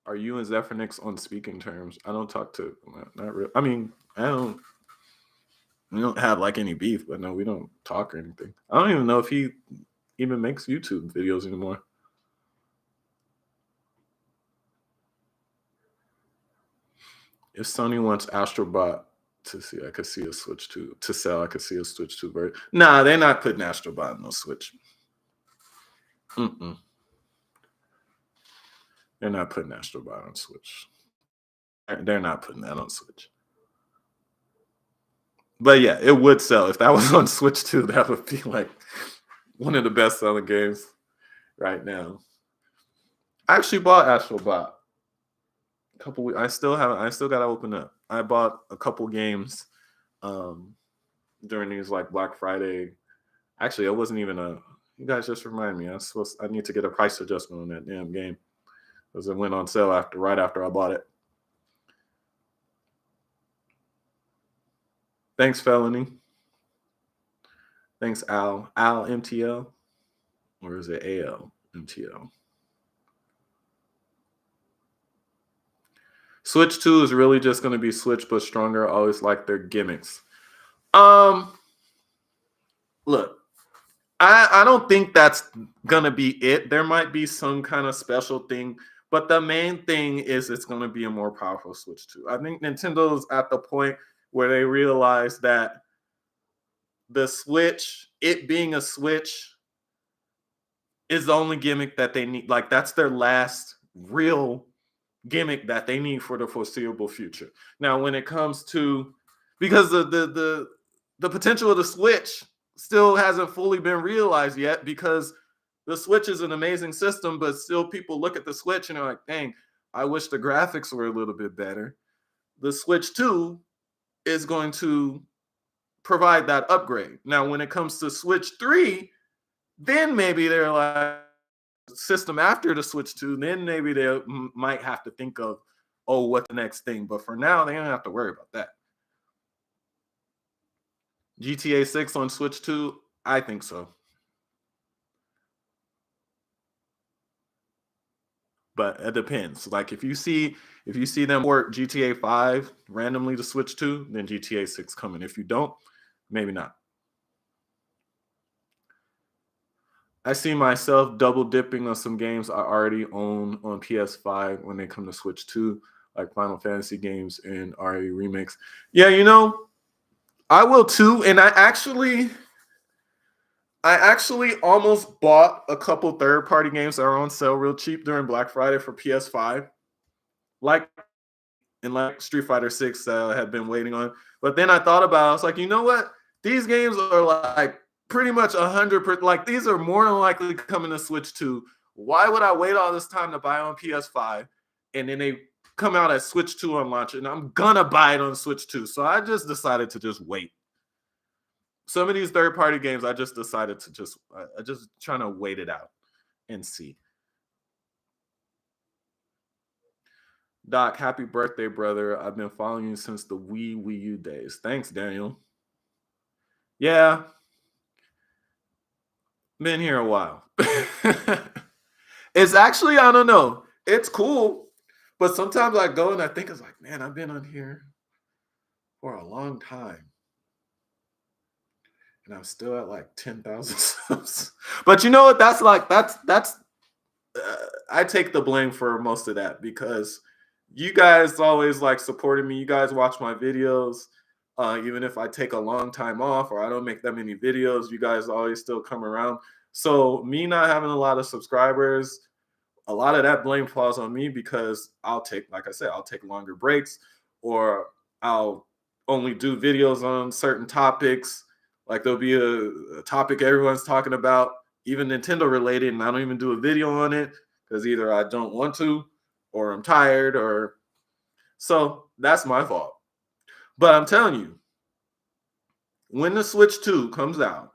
Are you and Zephyrnix on speaking terms? I don't talk to, not real. I mean, we don't have like any beef, but no, we don't talk or anything. I don't even know if he even makes YouTube videos anymore. If Sony wants Astrobot to see, I could see a Switch 2 to sell. I could see a Switch 2 version. Nah, they're not putting Astrobot on no Switch. They're not putting Astrobot on Switch. They're not putting that on Switch. But yeah, it would sell. If that was on Switch 2, that would be like one of the best selling games right now. I actually bought Astrobot a couple weeks. I still gotta open up. I bought a couple games during these like Black Friday. Actually, it wasn't even you guys just remind me. I need to get a price adjustment on that damn game. Because it went on sale right after I bought it. Thanks, Felony. Thanks, Al. Al MTL? Or is it AL MTL? Switch 2 is really just going to be Switch, but stronger. I always like their gimmicks. Look, I don't think that's going to be it. There might be some kind of special thing, but the main thing is it's going to be a more powerful Switch 2. I think Nintendo's at the point where they realize that the Switch, it being a Switch, is the only gimmick that they need. Like, that's their last real gimmick that they need for the foreseeable future. Now, when it comes to, because the potential of the Switch still hasn't fully been realized yet, because the Switch is an amazing system, but still people look at the Switch and are like, dang, I wish the graphics were a little bit better. The Switch 2 is going to provide that upgrade. Now, when it comes to Switch 3, then maybe they're like, system after the Switch 2, then maybe they might have to think of, oh, what's the next thing? But for now, they don't have to worry about that. GTA 6 on Switch 2? I think so. But it depends. Like if you see them work GTA 5 randomly to Switch 2, then GTA 6 coming. If you don't, maybe not. I see myself double dipping on some games I already own on PS5 when they come to Switch 2, like Final Fantasy games and RE remakes. Yeah, I will too. And I actually almost bought a couple third-party games that are on sale real cheap during Black Friday for PS5, like Street Fighter 6 I had been waiting on. But then I thought about it. I was like, you know what? These games are like pretty much 100%. Like these are more than likely coming to Switch 2. Why would I wait all this time to buy on PS5 and then they come out at Switch 2 on launch, and I'm gonna buy it on Switch 2. So I just decided to just wait. Some of these third-party games, I just decided to I just trying to wait it out and see. Doc, happy birthday, brother. I've been following you since the Wii U days. Thanks, Daniel. Yeah. Been here a while. It's actually, I don't know. It's cool. But sometimes I go and I think it's like, man, I've been on here for a long time. And I'm still at like 10,000 subs. But you know what? That's I take the blame for most of that because you guys always like supporting me. You guys watch my videos. Even if I take a long time off or I don't make that many videos, you guys always still come around. So me not having a lot of subscribers, a lot of that blame falls on me because I'll take, like I said, I'll take longer breaks or I'll only do videos on certain topics. Like there'll be a topic everyone's talking about, even Nintendo related, and I don't even do a video on it because either I don't want to or I'm tired or so that's my fault. But I'm telling you, when the Switch 2 comes out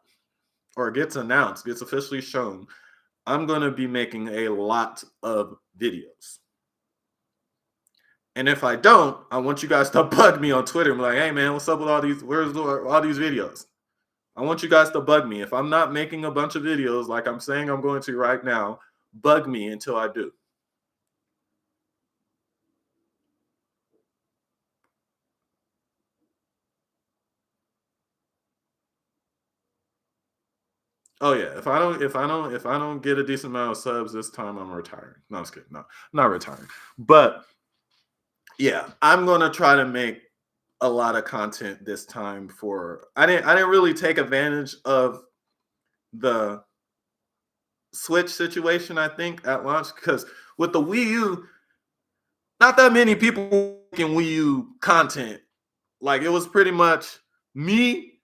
or gets announced, gets officially shown, I'm going to be making a lot of videos. And if I don't, I want you guys to bug me on Twitter and be like, hey man, what's up with all these, where's all these videos? I want you guys to bug me. If I'm not making a bunch of videos like I'm saying I'm going to right now, bug me until I do. Oh yeah, if I don't get a decent amount of subs this time, I'm retiring. No, I'm just kidding. No, I'm not retiring. But yeah, I'm gonna try to make a lot of content this time for I didn't really take advantage of the Switch situation, I think, at launch, because with the Wii U, not that many people making Wii U content. Like it was pretty much me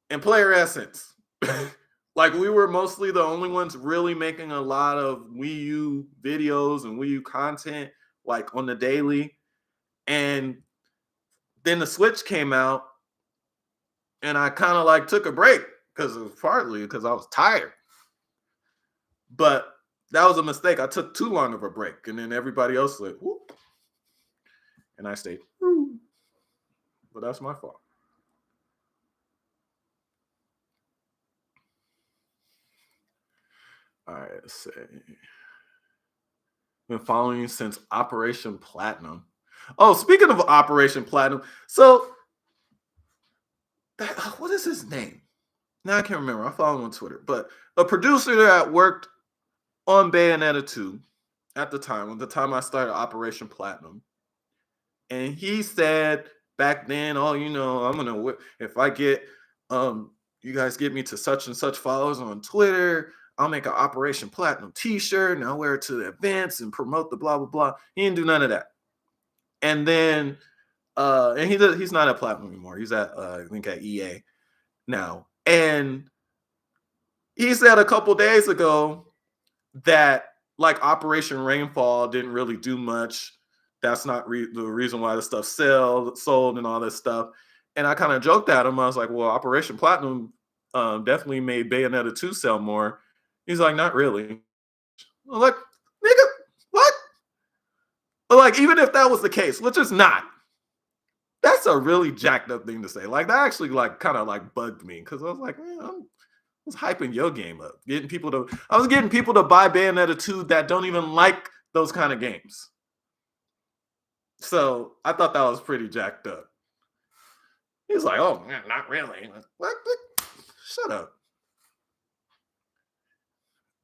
and Player Essence. Like we were mostly the only ones really making a lot of Wii U videos and Wii U content, like on the daily. And then the Switch came out, and I kind of like took a break because it was partly because I was tired. But that was a mistake. I took too long of a break, and then everybody else like, whoop, and I stayed. But that's my fault. All right, let's see. Been following you since Operation Platinum. Oh, speaking of Operation Platinum, so what is his name? Now I can't remember. I follow him on Twitter, but a producer that worked on Bayonetta 2 at the time I started Operation Platinum. And he said back then, oh, you know, I'm gonna if I get you guys get me to such and such followers on Twitter, I'll make an Operation Platinum t-shirt and I'll wear it to the events and promote the blah blah blah. He didn't do none of that. And then and he's not at Platinum anymore. He's at I think at EA now. And he said a couple days ago that like Operation Rainfall didn't really do much. That's not the reason why the stuff sold and all this stuff. And I kind of joked at him. I was like, well, Operation Platinum definitely made Bayonetta 2 sell more. He's like, not really. I'm like, nigga, what? But like, even if that was the case, which is not, that's a really jacked up thing to say. Like that actually like kind of like bugged me because I was like, man, I was hyping your game up, I was getting people to buy Bayonetta 2 that don't even like those kind of games. So I thought that was pretty jacked up. He's like, oh man, not really. What? Shut up.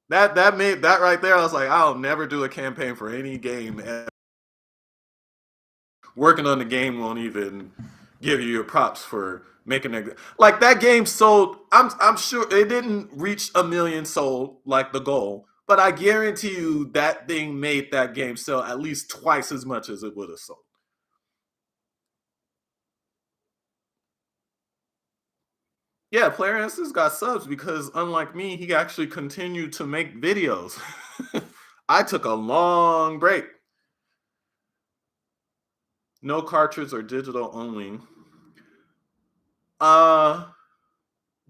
That made that right there. I was like, I'll never do a campaign for any game ever. Working on the game won't even give you your props for making it. Like that game sold. I'm sure it didn't reach 1 million sold like the goal, but I guarantee you that thing made that game sell at least twice as much as it would have sold. Yeah, Player Instance got subs because unlike me, he actually continued to make videos. I took a long break. No cartridge or digital only. Uh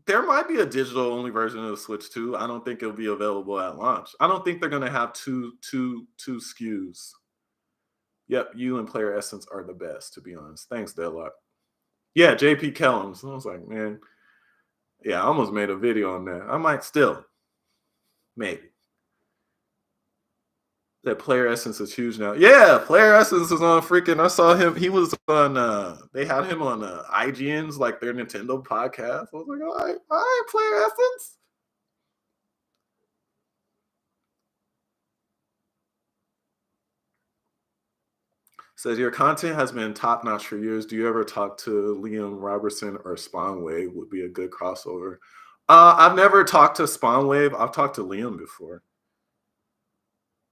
there might be a digital only version of the Switch too. I don't think it'll be available at launch. I don't think they're gonna have two SKUs. Yep, you and Player Essence are the best, to be honest. Thanks, Deadlock. Yeah, JP Kellums. I was like, man, yeah, I almost made a video on that. I might still, maybe. That Player Essence is huge now. Yeah, Player Essence is on freaking. I saw him. He was on. They had him on IGN's like their Nintendo podcast. I was like, all right, Player Essence. Says your content has been top notch for years. Do you ever talk to Liam Robertson or Spawnwave? Would be a good crossover. I've never talked to Spawnwave. I've talked to Liam before.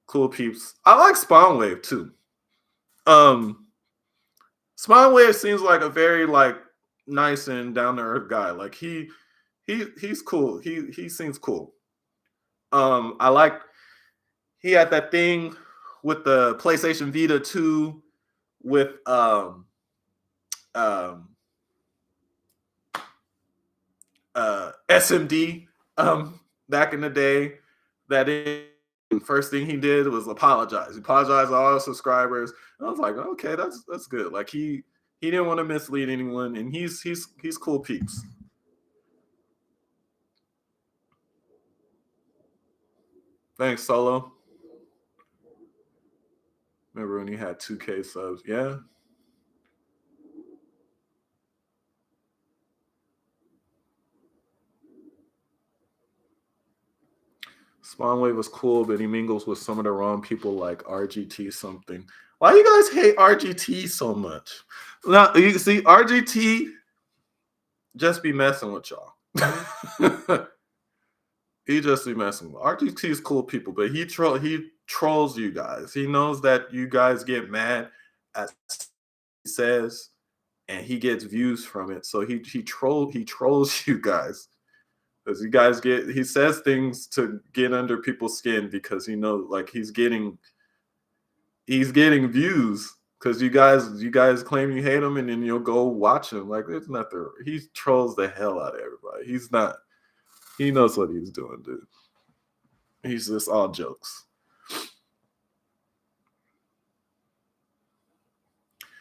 Cool peeps. I like Spawnwave too. Um, Spawnwave seems like a very like nice and down to earth guy. Like he's cool. He seems cool. I like he had that thing with the PlayStation Vita 2 with um SMD back in the day. That first thing he did was apologize. He apologized to all the subscribers. And I was like, okay, that's good. Like he didn't want to mislead anyone, and he's cool peeps. Thanks, Solo. Remember when he had 2K subs? Yeah. Spawnwave was cool, but he mingles with some of the wrong people like RGT something. Why you guys hate RGT so much? Now you see RGT just be messing with y'all. He just be messing with RGT is cool people, but he trolls you guys. He knows that you guys get mad at he says, and he gets views from it. So he trolls you guys. Because you guys he says things to get under people's skin because he knows like he's getting views because you guys claim you hate him and then you'll go watch him. Like it's nothing. He trolls the hell out of everybody. He knows what he's doing, dude. He's just all jokes.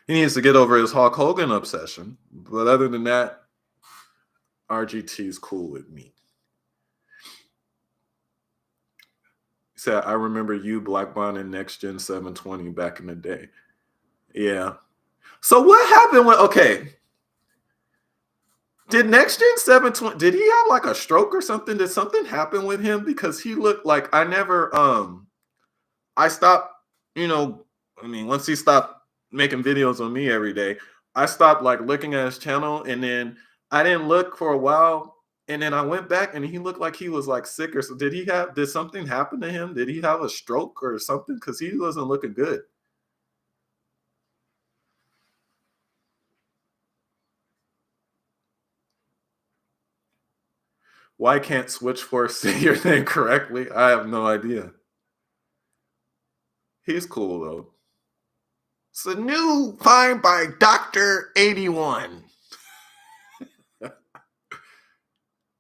He needs to get over his Hulk Hogan obsession. But other than that, RGT is cool with me. He said, I remember you Black Bond and Next Gen 720 back in the day. Yeah. So what happened when did Next Gen 720 did he have like a stroke or something? Did something happen with him? Because he looked like I stopped, once he stopped making videos on me every day, I stopped like looking at his channel and then I didn't look for a while. And then I went back and he looked like he was like sick or so. Did something happen to him? Did he have a stroke or something? Because he wasn't looking good. Why can't Switchforce say your name correctly? I have no idea. He's cool though. It's a new find by Dr. 81.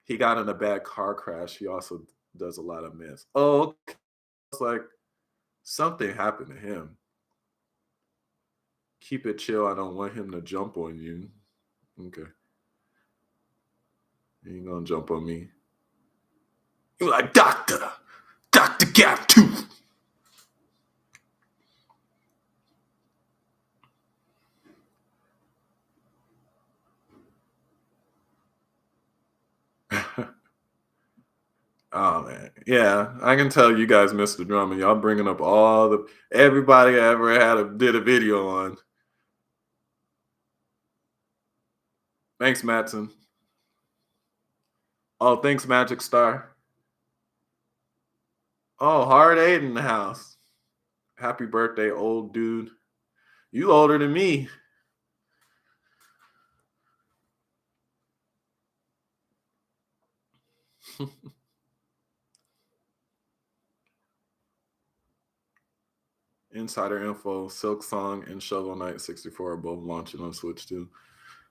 He got in a bad car crash. He also does a lot of myths. Oh, okay. It's like something happened to him. Keep it chill. I don't want him to jump on you. Okay. He ain't gonna jump on me. You're like, Dr. Gap Tooth. Oh man, yeah, I can tell you guys missed the drama. Y'all bringing up everybody I ever did a video on. Thanks, Matson. Oh, thanks, Magic Star. Oh, Hard 8 in the house. Happy birthday, old dude. You older than me. Insider info: Silk Song and Shovel Knight 64 are both launching on Switch too.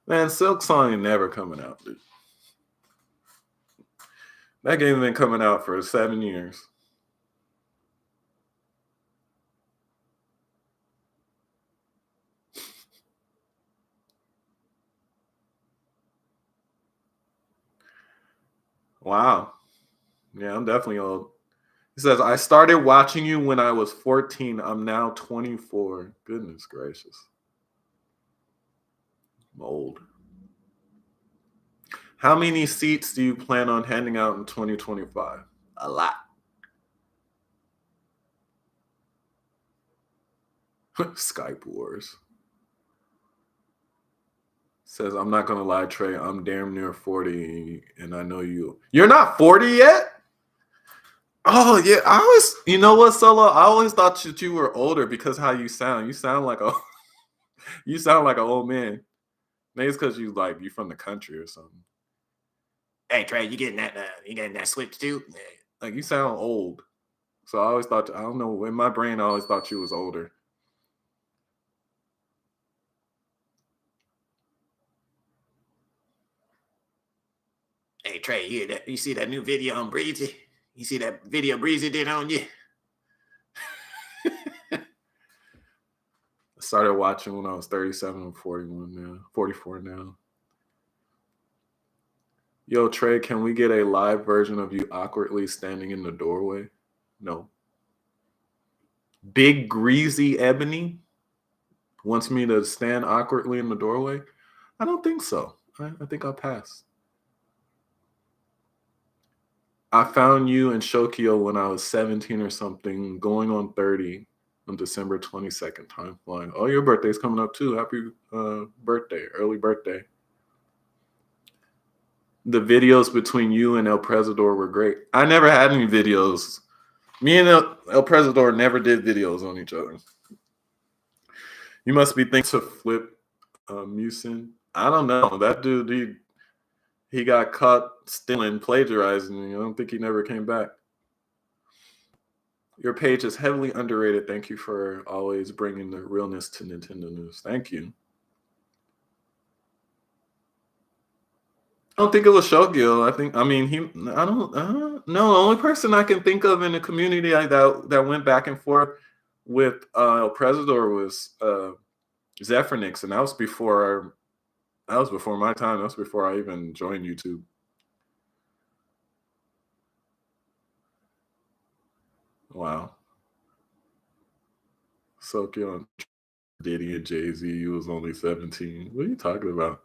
Man, Silk Song ain't never coming out, dude. That game been coming out for 7 years. Wow. Yeah, I'm definitely old. He says, I started watching you when I was 14. I'm now 24. Goodness gracious. I'm old. How many seats do you plan on handing out in 2025? A lot. Skype Wars. Says, I'm not going to lie, Trey. I'm damn near 40, and I know you. You're not 40 yet? Oh, yeah. I always, you know what, Solo? I always thought that you were older because how you sound. You sound like a, you sound like an old man. Maybe it's because you from the country or something. Hey, Trey, you getting that Switch too? Like, you sound old. So I always thought, I don't know, in my brain, I always thought you was older. Hey, Trey, you see that new video on Breezy? You see that video Breezy did on you? I started watching when I was 37 and 41 now, 44 now. Yo, Trey, can we get a live version of you awkwardly standing in the doorway? No. Big Greasy Ebony wants me to stand awkwardly in the doorway? I don't think so. I think I'll pass. I found you in Shokyo when I was 17 or something, going on 30 on December 22nd. Time flying. Oh, your birthday's coming up too. Happy birthday, early birthday. The videos between you and El Presador were great. I never had any videos. Me and El Presador never did videos on each other. You must be thinking to Flip Musin. I don't know. That dude, he got caught stealing, plagiarizing. I don't think he never came back. Your page is heavily underrated. Thank you for always bringing the realness to Nintendo news. Thank you. I don't think it was Shogyo. I don't know. The only person I can think of in the community that went back and forth with El Presador was Zephyrnix, and that was before my time. That was before I even joined YouTube. Wow. Sokyo and Diddy and Jay-Z, you was only 17. What are you talking about?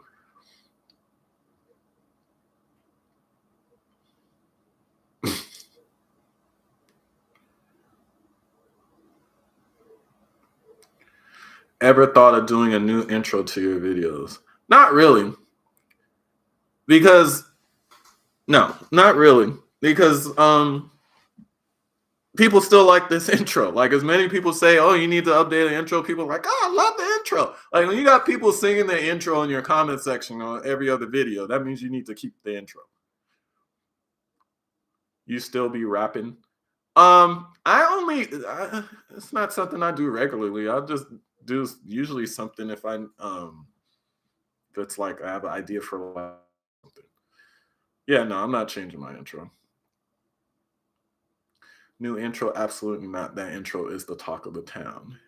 Ever thought of doing a new intro to your videos? Not really. No, not really. Because people still like this intro. Like, as many people say, oh, you need to update the intro, people are like, oh, I love the intro. Like, when you got people singing the intro in your comment section on every other video, that means you need to keep the intro. You still be rapping? It's not something I do regularly. I'll just do usually something if I that's like I have an idea for something. Yeah, no, I'm not changing my intro. New intro, absolutely not. That intro is the talk of the town.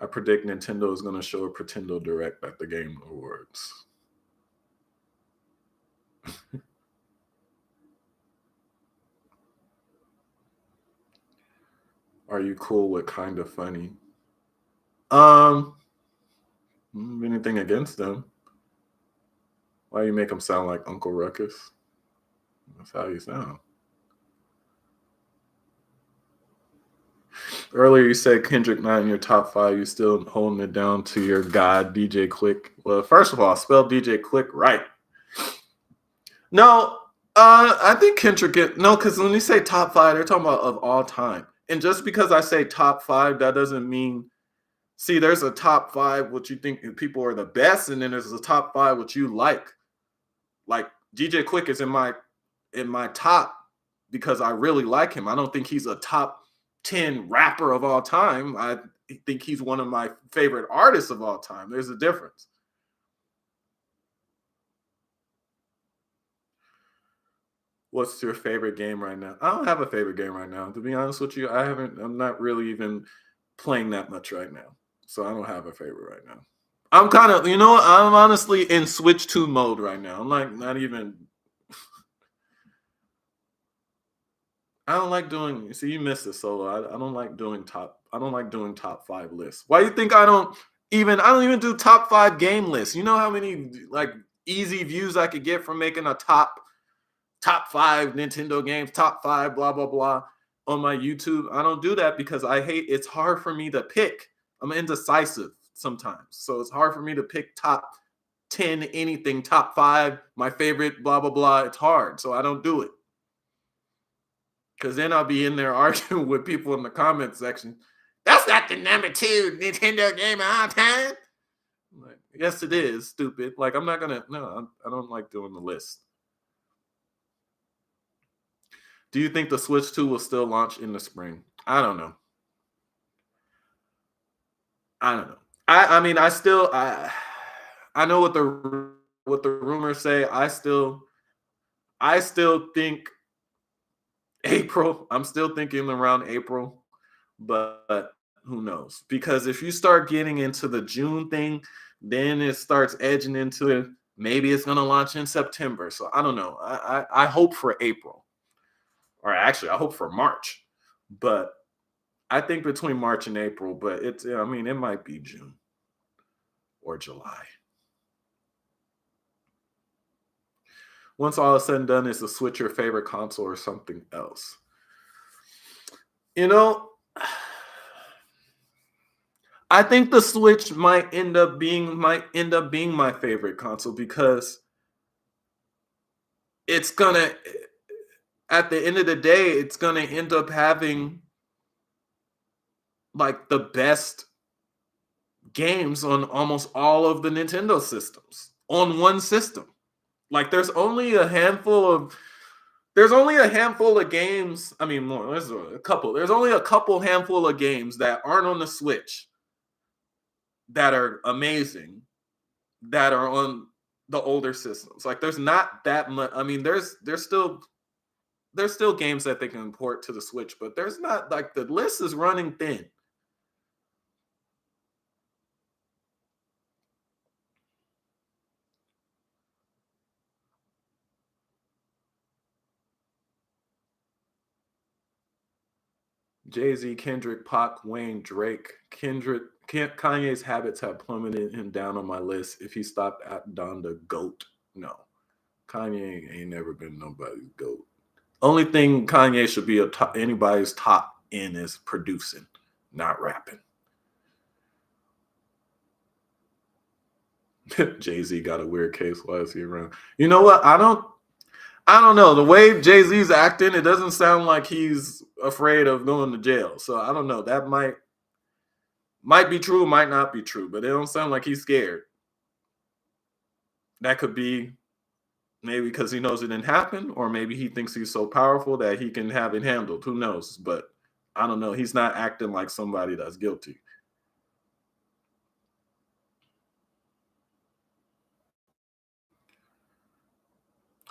I predict Nintendo is going to show a Pretendo Direct at the Game Awards. Are you cool with Kind of Funny? Anything against them? Why you make them sound like Uncle Ruckus? That's how you sound. Earlier you said Kendrick not in your top 5. You still holding it down to your god DJ Quick. Well, first of all, spell DJ Quick right. No, I think Kendrick because when you say top 5, they're talking about of all time. And just because I say top 5, that doesn't mean. See, there's a top 5 what you think people are the best, and then there's a top 5 what you like. Like DJ Quick is in my top because I really like him. I don't think he's a top 10 rapper of all time. I think he's one of my favorite artists of all time. There's a difference. What's your favorite game right now? I don't have a favorite game right now. To be honest with you, I'm not really even playing that much right now. So I don't have a favorite right now. I'm kind of, I'm honestly in Switch 2 mode right now. I'm like not even I don't like doing. See, you missed it solo. I don't like doing top. I don't like doing top 5 lists. Why do you think I don't even? I don't even do top 5 game lists. You know how many like easy views I could get from making a top 5 Nintendo games, top 5 blah blah blah on my YouTube. I don't do that because I hate. It's hard for me to pick. I'm indecisive sometimes, so it's hard for me to pick top 10 anything, top 5, my favorite blah blah blah. It's hard, so I don't do it. Because then I'll be in there arguing with people in the comment section. That's not the number 2 Nintendo game of all time. I'm like, yes, it is, stupid. Like, I'm not going to, no, I don't like doing the list. Do you think the Switch 2 will still launch in the spring? I don't know. I mean, I know what the rumors say. I still think April. I'm still thinking around April, but who knows? Because if you start getting into the June thing, then it starts edging into it. Maybe it's going to launch in September. So I don't know. I hope for April, or actually, I hope for March. But I think between March and April. But I mean, it might be June or July. Once all is said and done, is to switch your favorite console or something else. You know, I think the Switch might end up being my favorite console because it's gonna, at the end of the day, it's gonna end up having like the best games on almost all of the Nintendo systems on one system. Like there's only a handful of games. I mean, more. There's a couple. There's only a couple handful of games that aren't on the Switch that are amazing that are on the older systems. Like there's not that much. I mean, there's still games that they can import to the Switch, but there's not, like, the list is running thin. Jay-Z, Kendrick, Pac, Wayne, Drake. Kanye's habits have plummeted him down on my list. If he stopped at Donda, GOAT. No. Kanye ain't never been nobody's GOAT. Only thing Kanye should be anybody's top in is producing, not rapping. Jay-Z got a weird case. Why is he around? You know what? I don't know. The way Jay-Z's acting, it doesn't sound like he's afraid of going to jail. So I don't know. That might be true, might not be true, but it don't sound like he's scared. That could be maybe because he knows it didn't happen, or maybe he thinks he's so powerful that he can have it handled. Who knows? But I don't know. He's not acting like somebody that's guilty.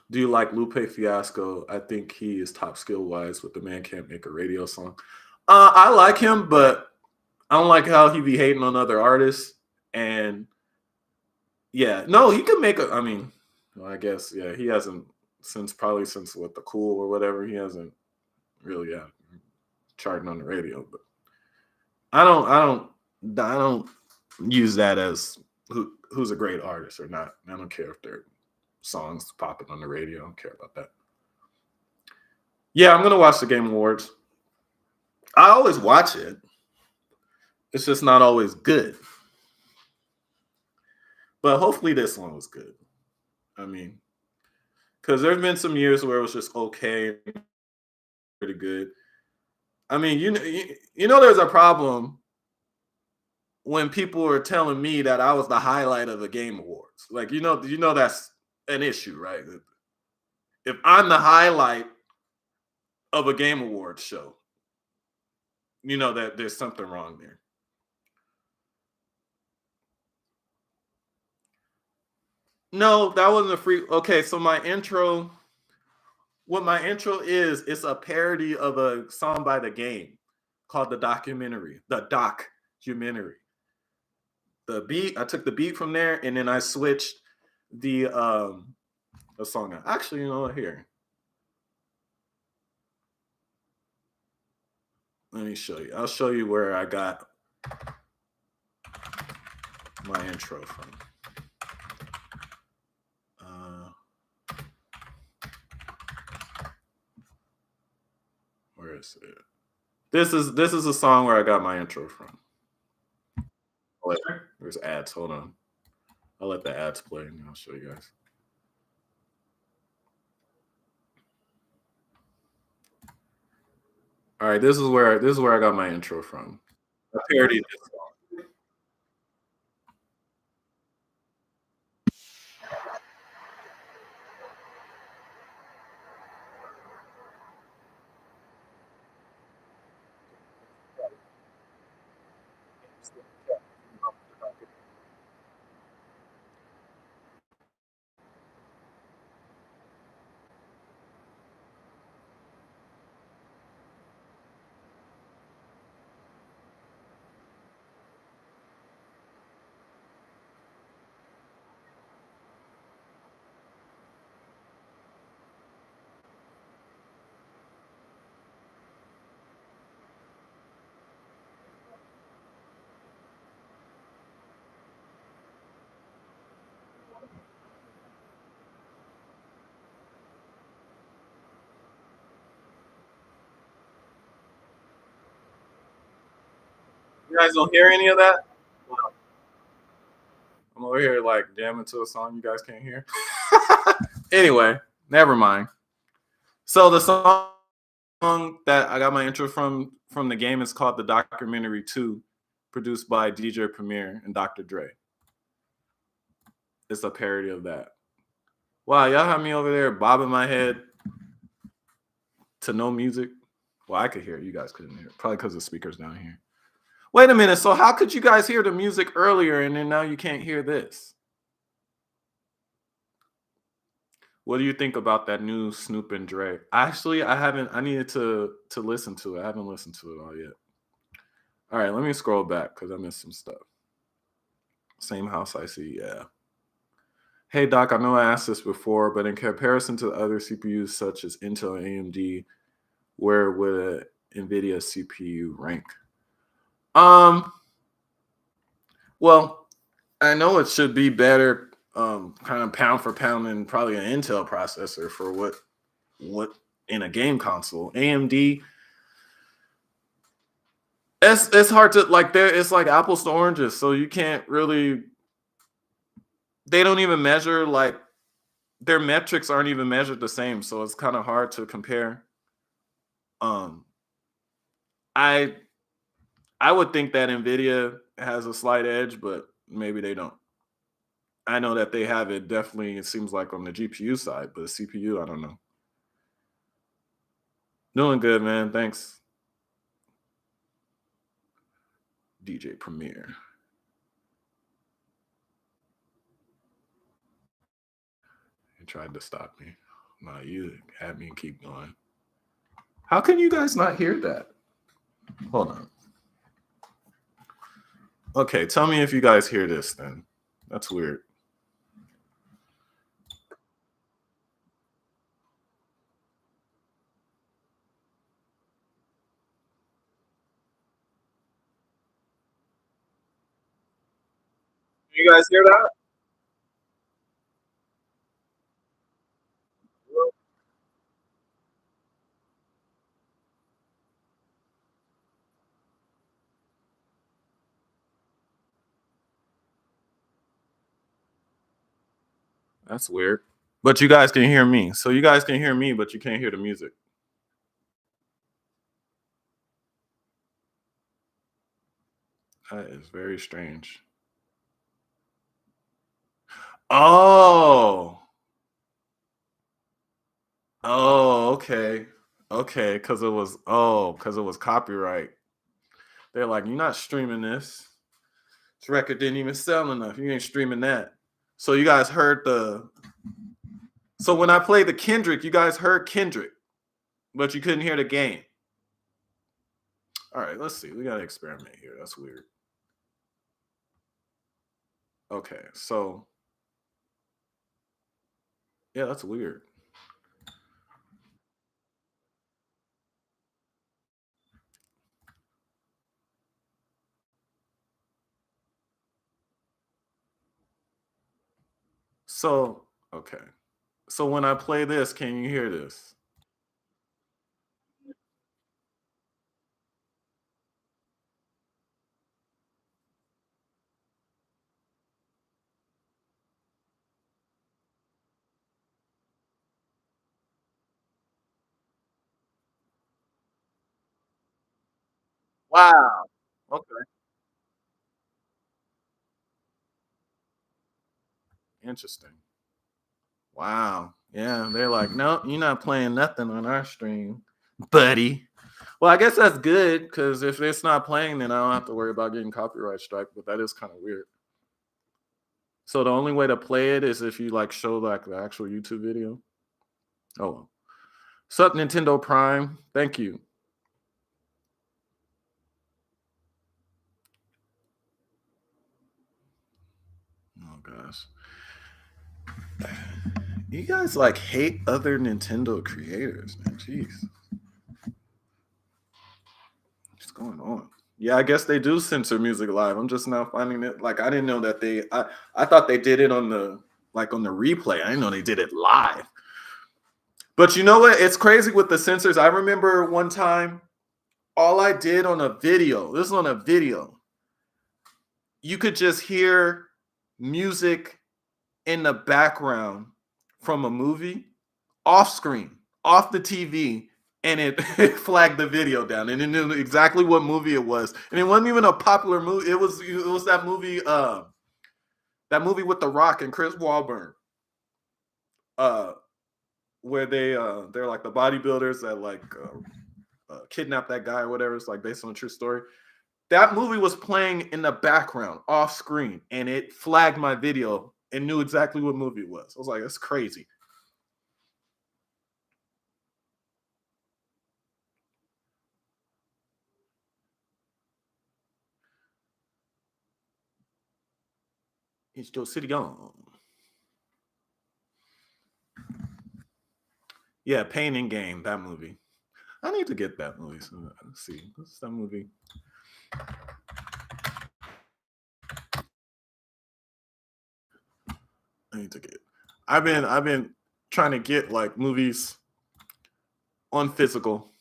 Do you like Lupe Fiasco? I think he is top skill wise, but the man can't make a radio song. I like him, but I don't like how he be hating on other artists. And yeah, no, he could make a. I mean, well, I guess yeah, he hasn't since what, the Cool or whatever. He hasn't really charting on the radio. But I don't use that as who's a great artist or not. I don't care if their songs popping on the radio. I don't care about that. Yeah, I'm gonna watch the Game Awards. I always watch it. It's just not always good. But hopefully this one was good. I mean, because there's been some years where it was just okay, pretty good. I mean, you know, there's a problem when people are telling me that I was the highlight of the Game Awards. Like, you know that's an issue, right? If I'm the highlight of a Game Awards show, you know that there's something wrong there. No, that wasn't a free. Okay, so my intro, what my intro is, it's a parody of a song by the game called the documentary, the documentary. The beat, I took the beat from there, and then I switched the song out. Actually, you know what? Here, let me show you. I'll show you where I got my intro from. Where is it? This is a song where I got my intro from. Wait, there's ads. Hold on. I'll let the ads play and I'll show you guys. All right, this is where I got my intro from. I parodied this song. You guys don't hear any of that? I'm over here like jamming to a song you guys can't hear. Anyway, never mind. So the song that I got my intro from the game is called The Documentary 2, produced by DJ Premier and Dr. Dre. It's a parody of that. Wow, y'all have me over there bobbing my head to no music. Well, I could hear it. You guys couldn't hear it. Probably because the speaker's down here. Wait a minute. So how could you guys hear the music earlier and then now you can't hear this? What do you think about that new Snoop and Dre? Actually, I haven't. I needed to listen to it. I haven't listened to it all yet. All right, let me scroll back because I missed some stuff. Same house I see. Yeah. Hey Doc, I know I asked this before, but in comparison to other CPUs such as Intel and AMD, where would a NVIDIA CPU rank? Well, I know it should be better, kind of pound for pound than probably an Intel processor for what in a game console. AMD, it's hard to like there. It's like apples to oranges, so you can't really. They don't even measure like their metrics aren't even measured the same, so it's kind of hard to compare. Um, I I would think that Nvidia has a slight edge, but maybe they don't. I know that they have it definitely, it seems like on the GPU side, but CPU, I don't know. Doing good, man. Thanks. DJ Premier. You tried to stop me. No, you had me keep going. How can you guys not hear that? Hold on. Okay, tell me if you guys hear this then. That's weird. You guys hear that? That's weird. But you guys can hear me. So you guys can hear me, but you can't hear the music. That is very strange. Oh. Oh, okay. Okay, because it was copyright. They're like, you're not streaming this. This record didn't even sell enough. You ain't streaming that. So you guys heard the. So when I played the Kendrick, you guys heard Kendrick, but you couldn't hear the game. All right, let's see. We got to experiment here. That's weird. Okay, so. Yeah, that's weird. So, okay. So when I play this, can you hear this? Wow. Okay. Interesting. Wow. Yeah, they're like, no, you're not playing nothing on our stream, buddy. Well, I guess that's good because if it's not playing, then I don't have to worry about getting copyright strike. But that is kind of weird. So the only way to play it is if you like show like the actual YouTube video. Oh, well. Sup, Nintendo Prime. Thank you. Oh gosh. You guys like hate other Nintendo creators, man. Jeez. What's going on? Yeah, I guess they do censor music live. I'm just now finding it. Like I didn't know that I thought they did it on the like on the replay. I didn't know they did it live. But you know what? It's crazy with the censors. I remember one time all I did on a video, this is on a video, you could just hear music in the background from a movie off screen, off the TV, and it, it flagged the video down, and it knew exactly what movie it was, and it wasn't even a popular movie. It was that movie with The Rock and Chris Wahlberg, uh, where they're like the bodybuilders that like kidnap that guy or whatever. It's like based on a true story. That movie was playing in the background off screen, and it flagged my video and knew exactly what movie it was. I was like, that's crazy. It's Joe City on. Yeah, Pain and Gain, that movie. I need to get that movie. So let's see. What's that movie? I need to get. I've been trying to get like movies on physical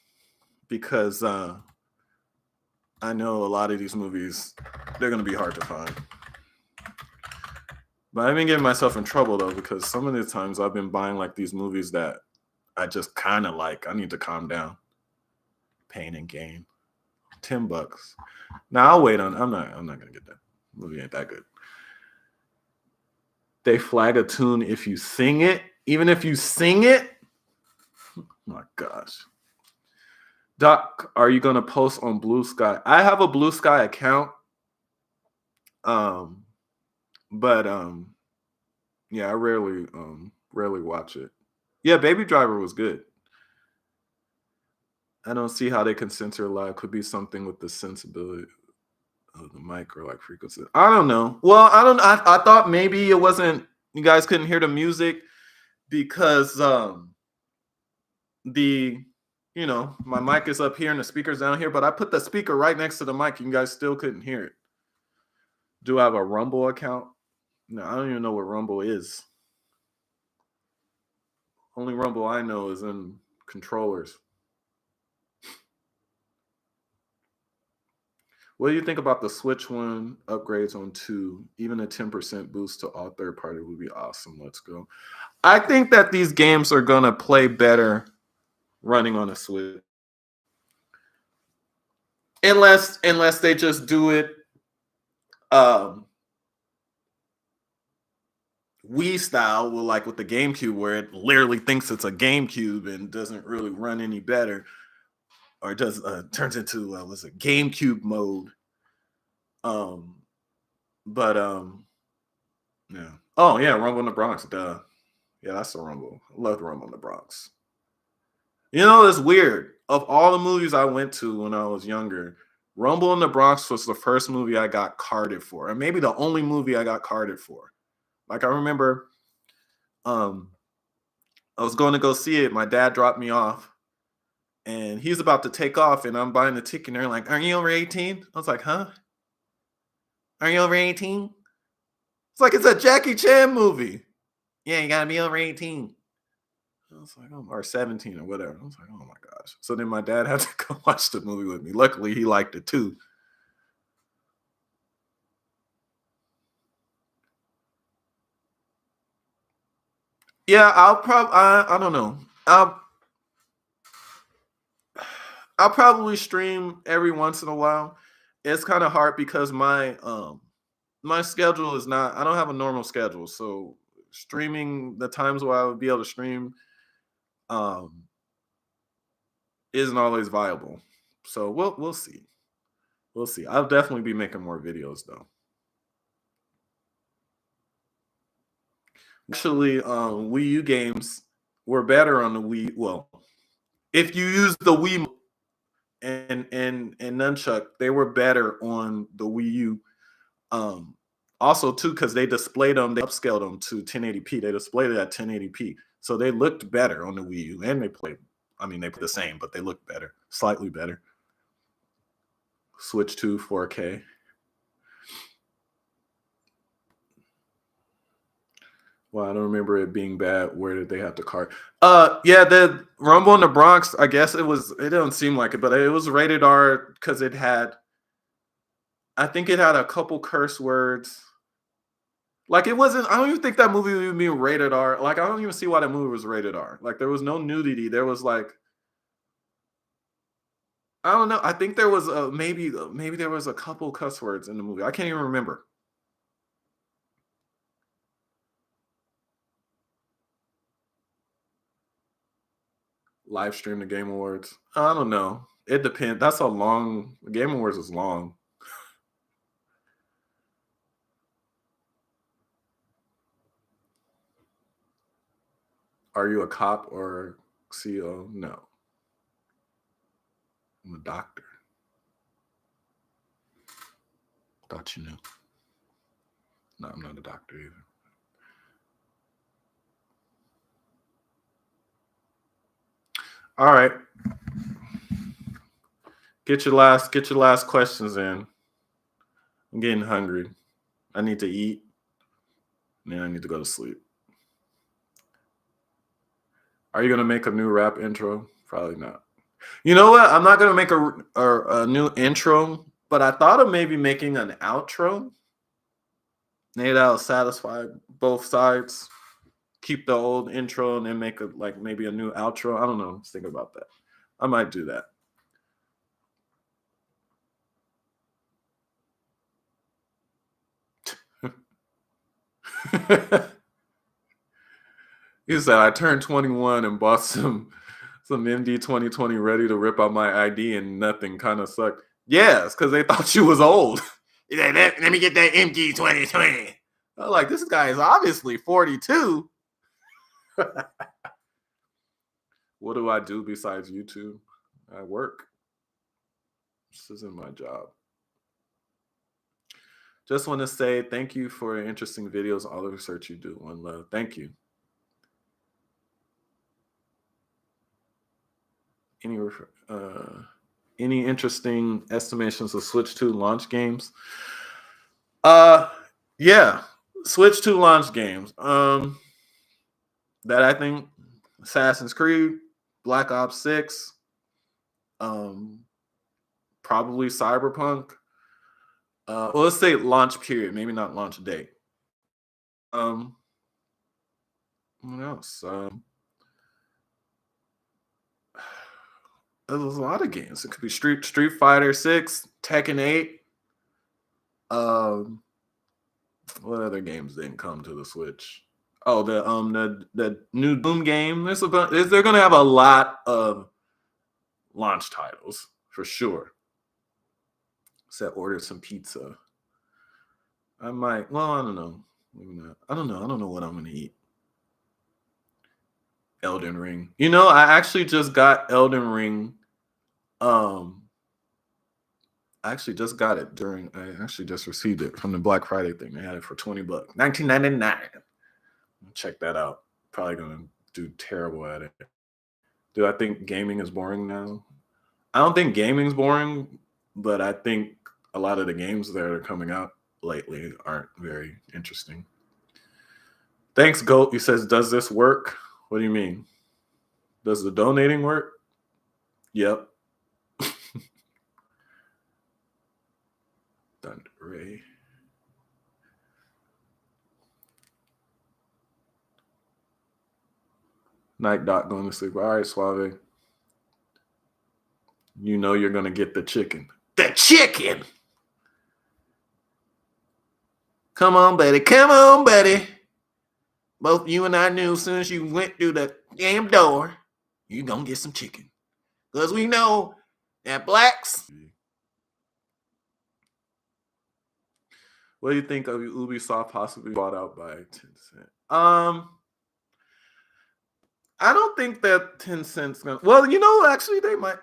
because I know a lot of these movies they're gonna be hard to find. But I've been getting myself in trouble though because some of the times I've been buying like these movies that I just kind of like. I need to calm down. Pain and Gain, $10. Now I'll wait on. I'm not gonna get that movie. Ain't that good. They flag a tune if you sing it, even if you sing it. Oh my gosh. Doc, are you gonna post on Blue Sky? I have a Blue Sky account. Um, but yeah, I rarely watch it. Yeah, Baby Driver was good. I don't see how they can censor live. Could be something with the sensibility of the mic or like frequency. I don't know. Well, I don't. I thought maybe it wasn't. You guys couldn't hear the music because the my mic is up here and the speaker's down here, but I put the speaker right next to the mic and you guys still couldn't hear it. Do I have a Rumble account? No, I don't even know what Rumble is. Only Rumble I know is in controllers. What do you think about the Switch One upgrades on 2? Even a 10% boost to all third party would be awesome. Let's go. I think that these games are gonna play better running on a Switch. Unless they just do it um Wii style, like with the GameCube, where it literally thinks it's a GameCube and doesn't really run any better. or it does turns into what's it, GameCube mode. But yeah. Oh yeah, Rumble in the Bronx. Duh. Yeah, that's the Rumble. I love the Rumble in the Bronx. You know, it's weird. Of all the movies I went to when I was younger, Rumble in the Bronx was the first movie I got carded for, and maybe the only movie I got carded for. Like I remember, I was going to go see it. My dad dropped me off, and he's about to take off, and I'm buying the ticket. And they're like, "Are you over 18?" I was like, "Huh? Are you over 18?" It's like it's a Jackie Chan movie. Yeah, you gotta be over 18. I was like, oh, or 17 or whatever. I was like, oh my gosh. So then my dad had to go watch the movie with me. Luckily, he liked it too. Yeah, I'll probably, I don't know. I'll probably stream every once in a while. It's kind of hard because my schedule is not, I don't have a normal schedule. So streaming the times where I would be able to stream um isn't always viable. So we'll see. We'll see. I'll definitely be making more videos though. Actually, Wii U games were better on the Wii. Well, if you use the Wii and Nunchuck, they were better on the Wii U. Um, Also, too, because they displayed them, they upscaled them to 1080p. They displayed it at 1080p, so they looked better on the Wii U, and they played. I mean, they played the same, but they looked better, slightly better. Switch to 4K. Well, I don't remember it being bad. Where did they have to card? Yeah, the Rumble in the Bronx. I guess it was. It didn't seem like it, but it was rated R because it had. I think it had a couple curse words. Like it wasn't. I don't even think that movie would be rated R. Like I don't even see why that movie was rated R. Like there was no nudity. There was like. I don't know. I think there was maybe there was a couple cuss words in the movie. I can't even remember. Live stream the Game Awards. I don't know. It depends. That's a long. Game Awards is long. Are you a cop or CEO? No. I'm a doctor. Thought you knew. No, I'm not a doctor either. All right. Get your last questions in. I'm getting hungry. I need to eat. And then I need to go to sleep. Are you gonna make a new rap intro? Probably not. You know what? I'm not gonna make a new intro, but I thought of maybe making an outro. Maybe that'll satisfy both sides. Keep the old intro and then make maybe a new outro. I don't know. Let's think about that. I might do that. He said, I turned 21 and bought some MD 2020 ready to rip out my ID and nothing kind of sucked. Yeah, it's because they thought you was old. Let me get that MD 2020. I was like, this guy is obviously 42. What do I do besides YouTube? I work. This isn't my job. Just want to say thank you for interesting videos, all the research you do. One love. Thank you. Any interesting estimations of Switch 2 launch games? Yeah, Switch 2 launch games. That I think Assassin's Creed, Black Ops 6, probably Cyberpunk. Well, let's say launch period, maybe not launch date. What else? There's a lot of games. It could be Street Fighter 6, Tekken 8. What other games didn't come to the Switch? Oh, the new Doom game. They're gonna have a lot of launch titles for sure. Said order some pizza. I might. Well, I don't know. Maybe not. I don't know. I don't know what I'm gonna eat. Elden Ring. You know, I actually just got Elden Ring. I actually just got it during. I actually just received it from the Black Friday thing. They had it for $20, $19.99. Check that out. Probably gonna do terrible at it. Do I think gaming is boring now? I don't think gaming's boring, but I think a lot of the games that are coming out lately aren't very interesting. Thanks, Goat. He says, "Does this work?" What do you mean? Does the donating work? Yep. Thunder Ray. Night Dot going to sleep. All right, Suave. You know you're going to get the chicken. The chicken! Come on, buddy. Come on, buddy. Both you and I knew as soon as you went through the damn door, you're going to get some chicken. Because we know that blacks. What do you think of Ubisoft possibly bought out by Tencent? I don't think that Tencent's gonna. Well, you know, actually, they might.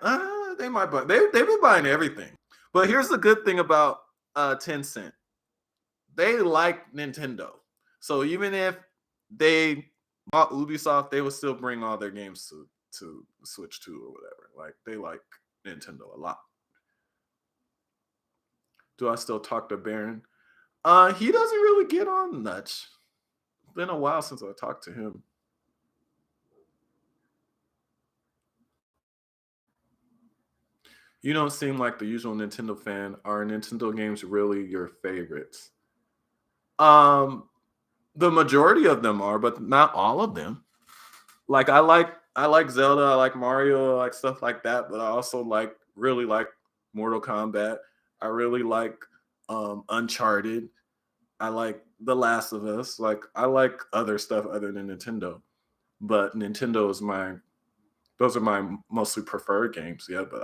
They might buy. They've been buying everything. But here's the good thing about Tencent. They like Nintendo, so even if they bought Ubisoft, they would still bring all their games to Switch 2 or whatever. Like they like Nintendo a lot. Do I still talk to Baron? He doesn't really get on much. It's been a while since I talked to him. You don't seem like the usual Nintendo fan. Are Nintendo games really your favorites? The majority of them are, but not all of them. Like I like Zelda, I like Mario, I like stuff like that, but I also really like Mortal Kombat. I really like Uncharted. I like The Last of Us. Like I like other stuff other than Nintendo. But Nintendo is those are my mostly preferred games, yeah, but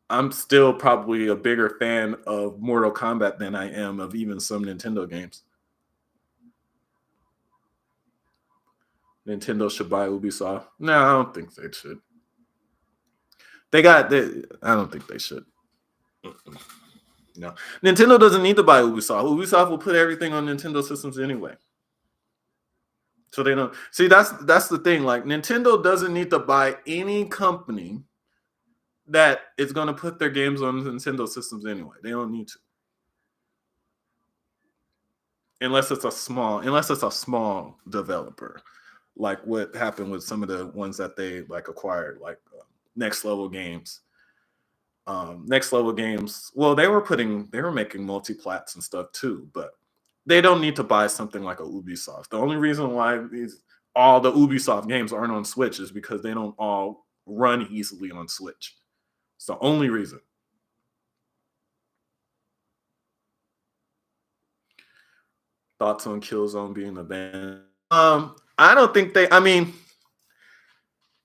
I'm still probably a bigger fan of Mortal Kombat than I am of even some Nintendo games. Nintendo should buy Ubisoft. No, I don't think they should. I don't think they should. No. Nintendo doesn't need to buy Ubisoft. Ubisoft will put everything on Nintendo systems anyway. So they don't see that's the thing. Like Nintendo doesn't need to buy any company that is going to put their games on Nintendo systems anyway. They don't need to. Unless it's a small developer, like what happened with some of the ones that they acquired, like Next Level Games. Next Level Games, well, they were making multi-plats and stuff too, but they don't need to buy something like a Ubisoft. The only reason why all the Ubisoft games aren't on Switch is because they don't all run easily on Switch. It's the only reason. Thoughts on Killzone being abandoned? I don't think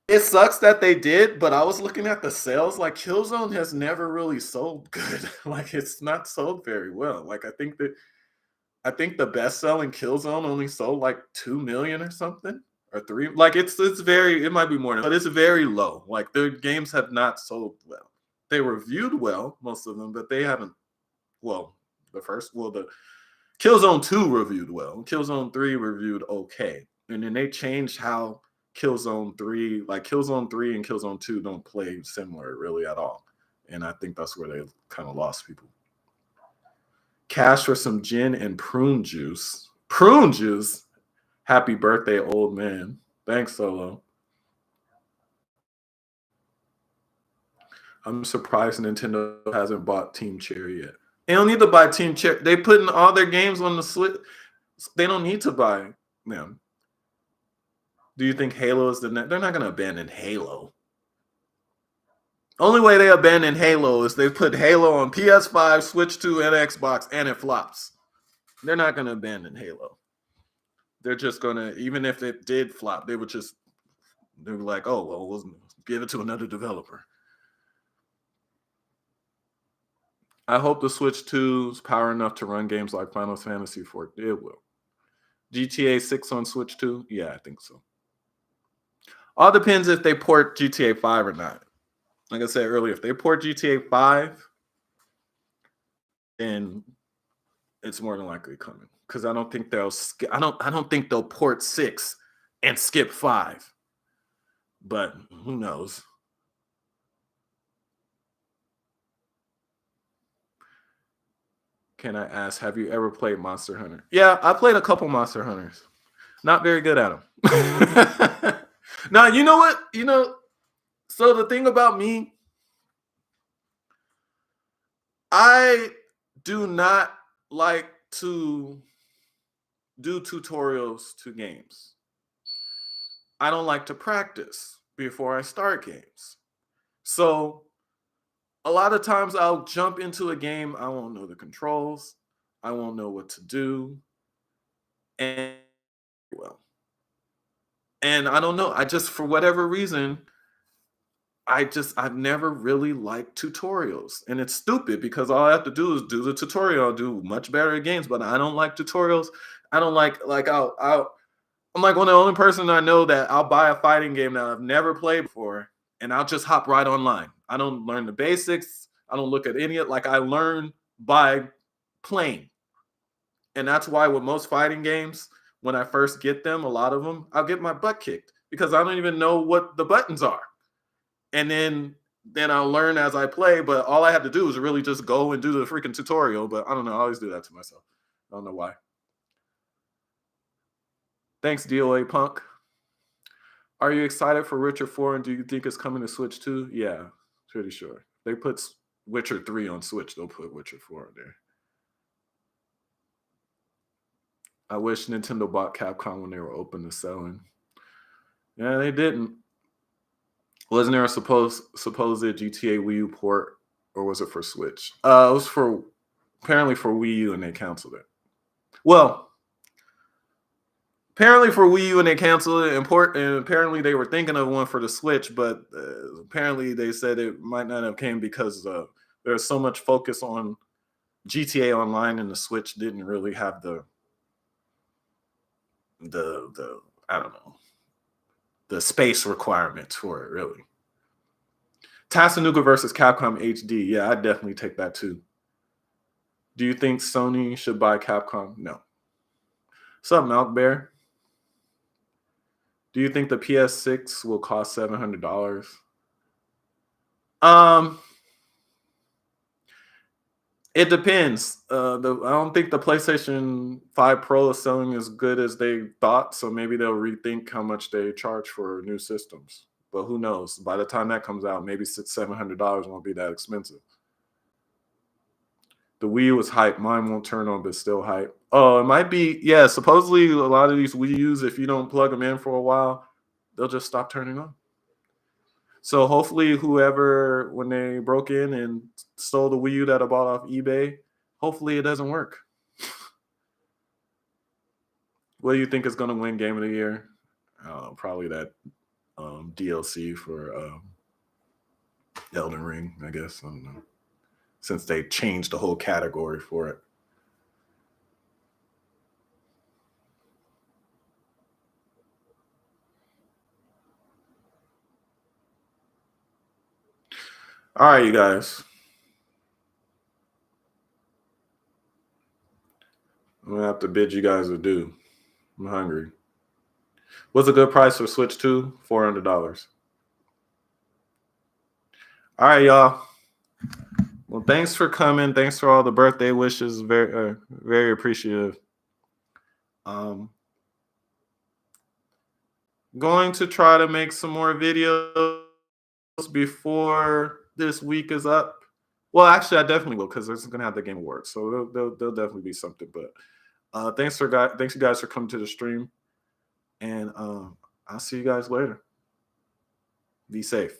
it sucks that they did, but I was looking at the sales. Like Killzone has never really sold good. Like it's not sold very well. Like I think the best selling Killzone only sold like 2 million or something, or 3. Like it might be more, but it's very low. Like their games have not sold well. They reviewed well, most of them, but they haven't. Well, the Killzone 2 reviewed well. Killzone 3 reviewed okay. And then they changed how Killzone 3 and Killzone 2 don't play similar really at all. And I think that's where they kind of lost people. Cash for some gin and prune juice. Prune juice? Happy birthday, old man. Thanks, Solo. I'm surprised Nintendo hasn't bought Team Cherry yet. They don't need to buy Team Cherry. They putting all their games on the Switch. They don't need to buy them. Do you think Halo is the next? They're not going to abandon Halo. Only way they abandon Halo is they put Halo on PS5, Switch 2, and Xbox, and it flops. They're not going to abandon Halo. They're just going to, even if it did flop, they would just They're like, oh, well, we'll give it to another developer. I hope the Switch 2 is power enough to run games like Final Fantasy 4. It will. GTA 6 on Switch 2? Yeah, I think so. All depends if they port GTA 5 or not. Like I said earlier, if they port GTA 5, then it's more than likely coming. Because I don't think they'll I don't think they'll port 6 and skip 5. But who knows? Can I ask, have you ever played Monster Hunter? Yeah, I played a couple Monster Hunters. Not very good at them. Now, you know what? So the thing about me, I do not like to do tutorials to games. I don't like to practice before I start games. So a lot of times I'll jump into a game, I won't know the controls, I won't know what to do, and well, and I don't know. I just, for whatever reason, I've never really liked tutorials. And it's stupid because all I have to do is do the tutorial. I'll do much better at games, but I don't like tutorials. I don't like I'm like one of the only person I know that I'll buy a fighting game that I've never played before and I'll just hop right online. I don't learn the basics. I don't look at any of it. Like I learn by playing. And that's why with most fighting games, when I first get them, a lot of them, I'll get my butt kicked because I don't even know what the buttons are. And then I'll learn as I play, but all I have to do is really just go and do the freaking tutorial. But I don't know. I always do that to myself. I don't know why. Thanks, DOA Punk. Are you excited for Witcher 4 and do you think it's coming to Switch 2? Yeah, pretty sure. They put Witcher 3 on Switch, they'll put Witcher 4 on there. I wish Nintendo bought Capcom when they were open to selling. Yeah, they didn't. Wasn't there a supposed GTA Wii U port, or was it for Switch? It was apparently for Wii U, and they canceled it. Well, apparently for Wii U, and they canceled it. And apparently they were thinking of one for the Switch, but apparently they said it might not have came because there's so much focus on GTA Online, and the Switch didn't really have the I don't know, the space requirements for it, really. Tatsunoko versus Capcom HD. Yeah, I'd definitely take that too. Do you think Sony should buy Capcom? No. What's up, Malk Bear? Do you think the PS6 will cost $700? It depends. I don't think the PlayStation 5 Pro is selling as good as they thought, so maybe they'll rethink how much they charge for new systems. But who knows? By the time that comes out, maybe $700 won't be that expensive. The Wii U was hype. Mine won't turn on, but still hype. Oh, it might be. Yeah, supposedly a lot of these Wii U's, if you don't plug them in for a while, they'll just stop turning on. So hopefully whoever, when they broke in and stole the Wii U that I bought off eBay, hopefully it doesn't work. What do you think is going to win Game of the Year? Probably that DLC for Elden Ring, I guess. I don't know. Since they changed the whole category for it. All right, you guys. I'm going to have to bid you guys adieu. I'm hungry. What's a good price for Switch 2? $400. All right, y'all. Well, thanks for coming. Thanks for all the birthday wishes. Very, very appreciative. Going to try to make some more videos before this week is up. Well, actually, I definitely will because it's going to have the Game Awards, so there'll definitely be something. But thanks you guys for coming to the stream, and I'll see you guys later. Be safe.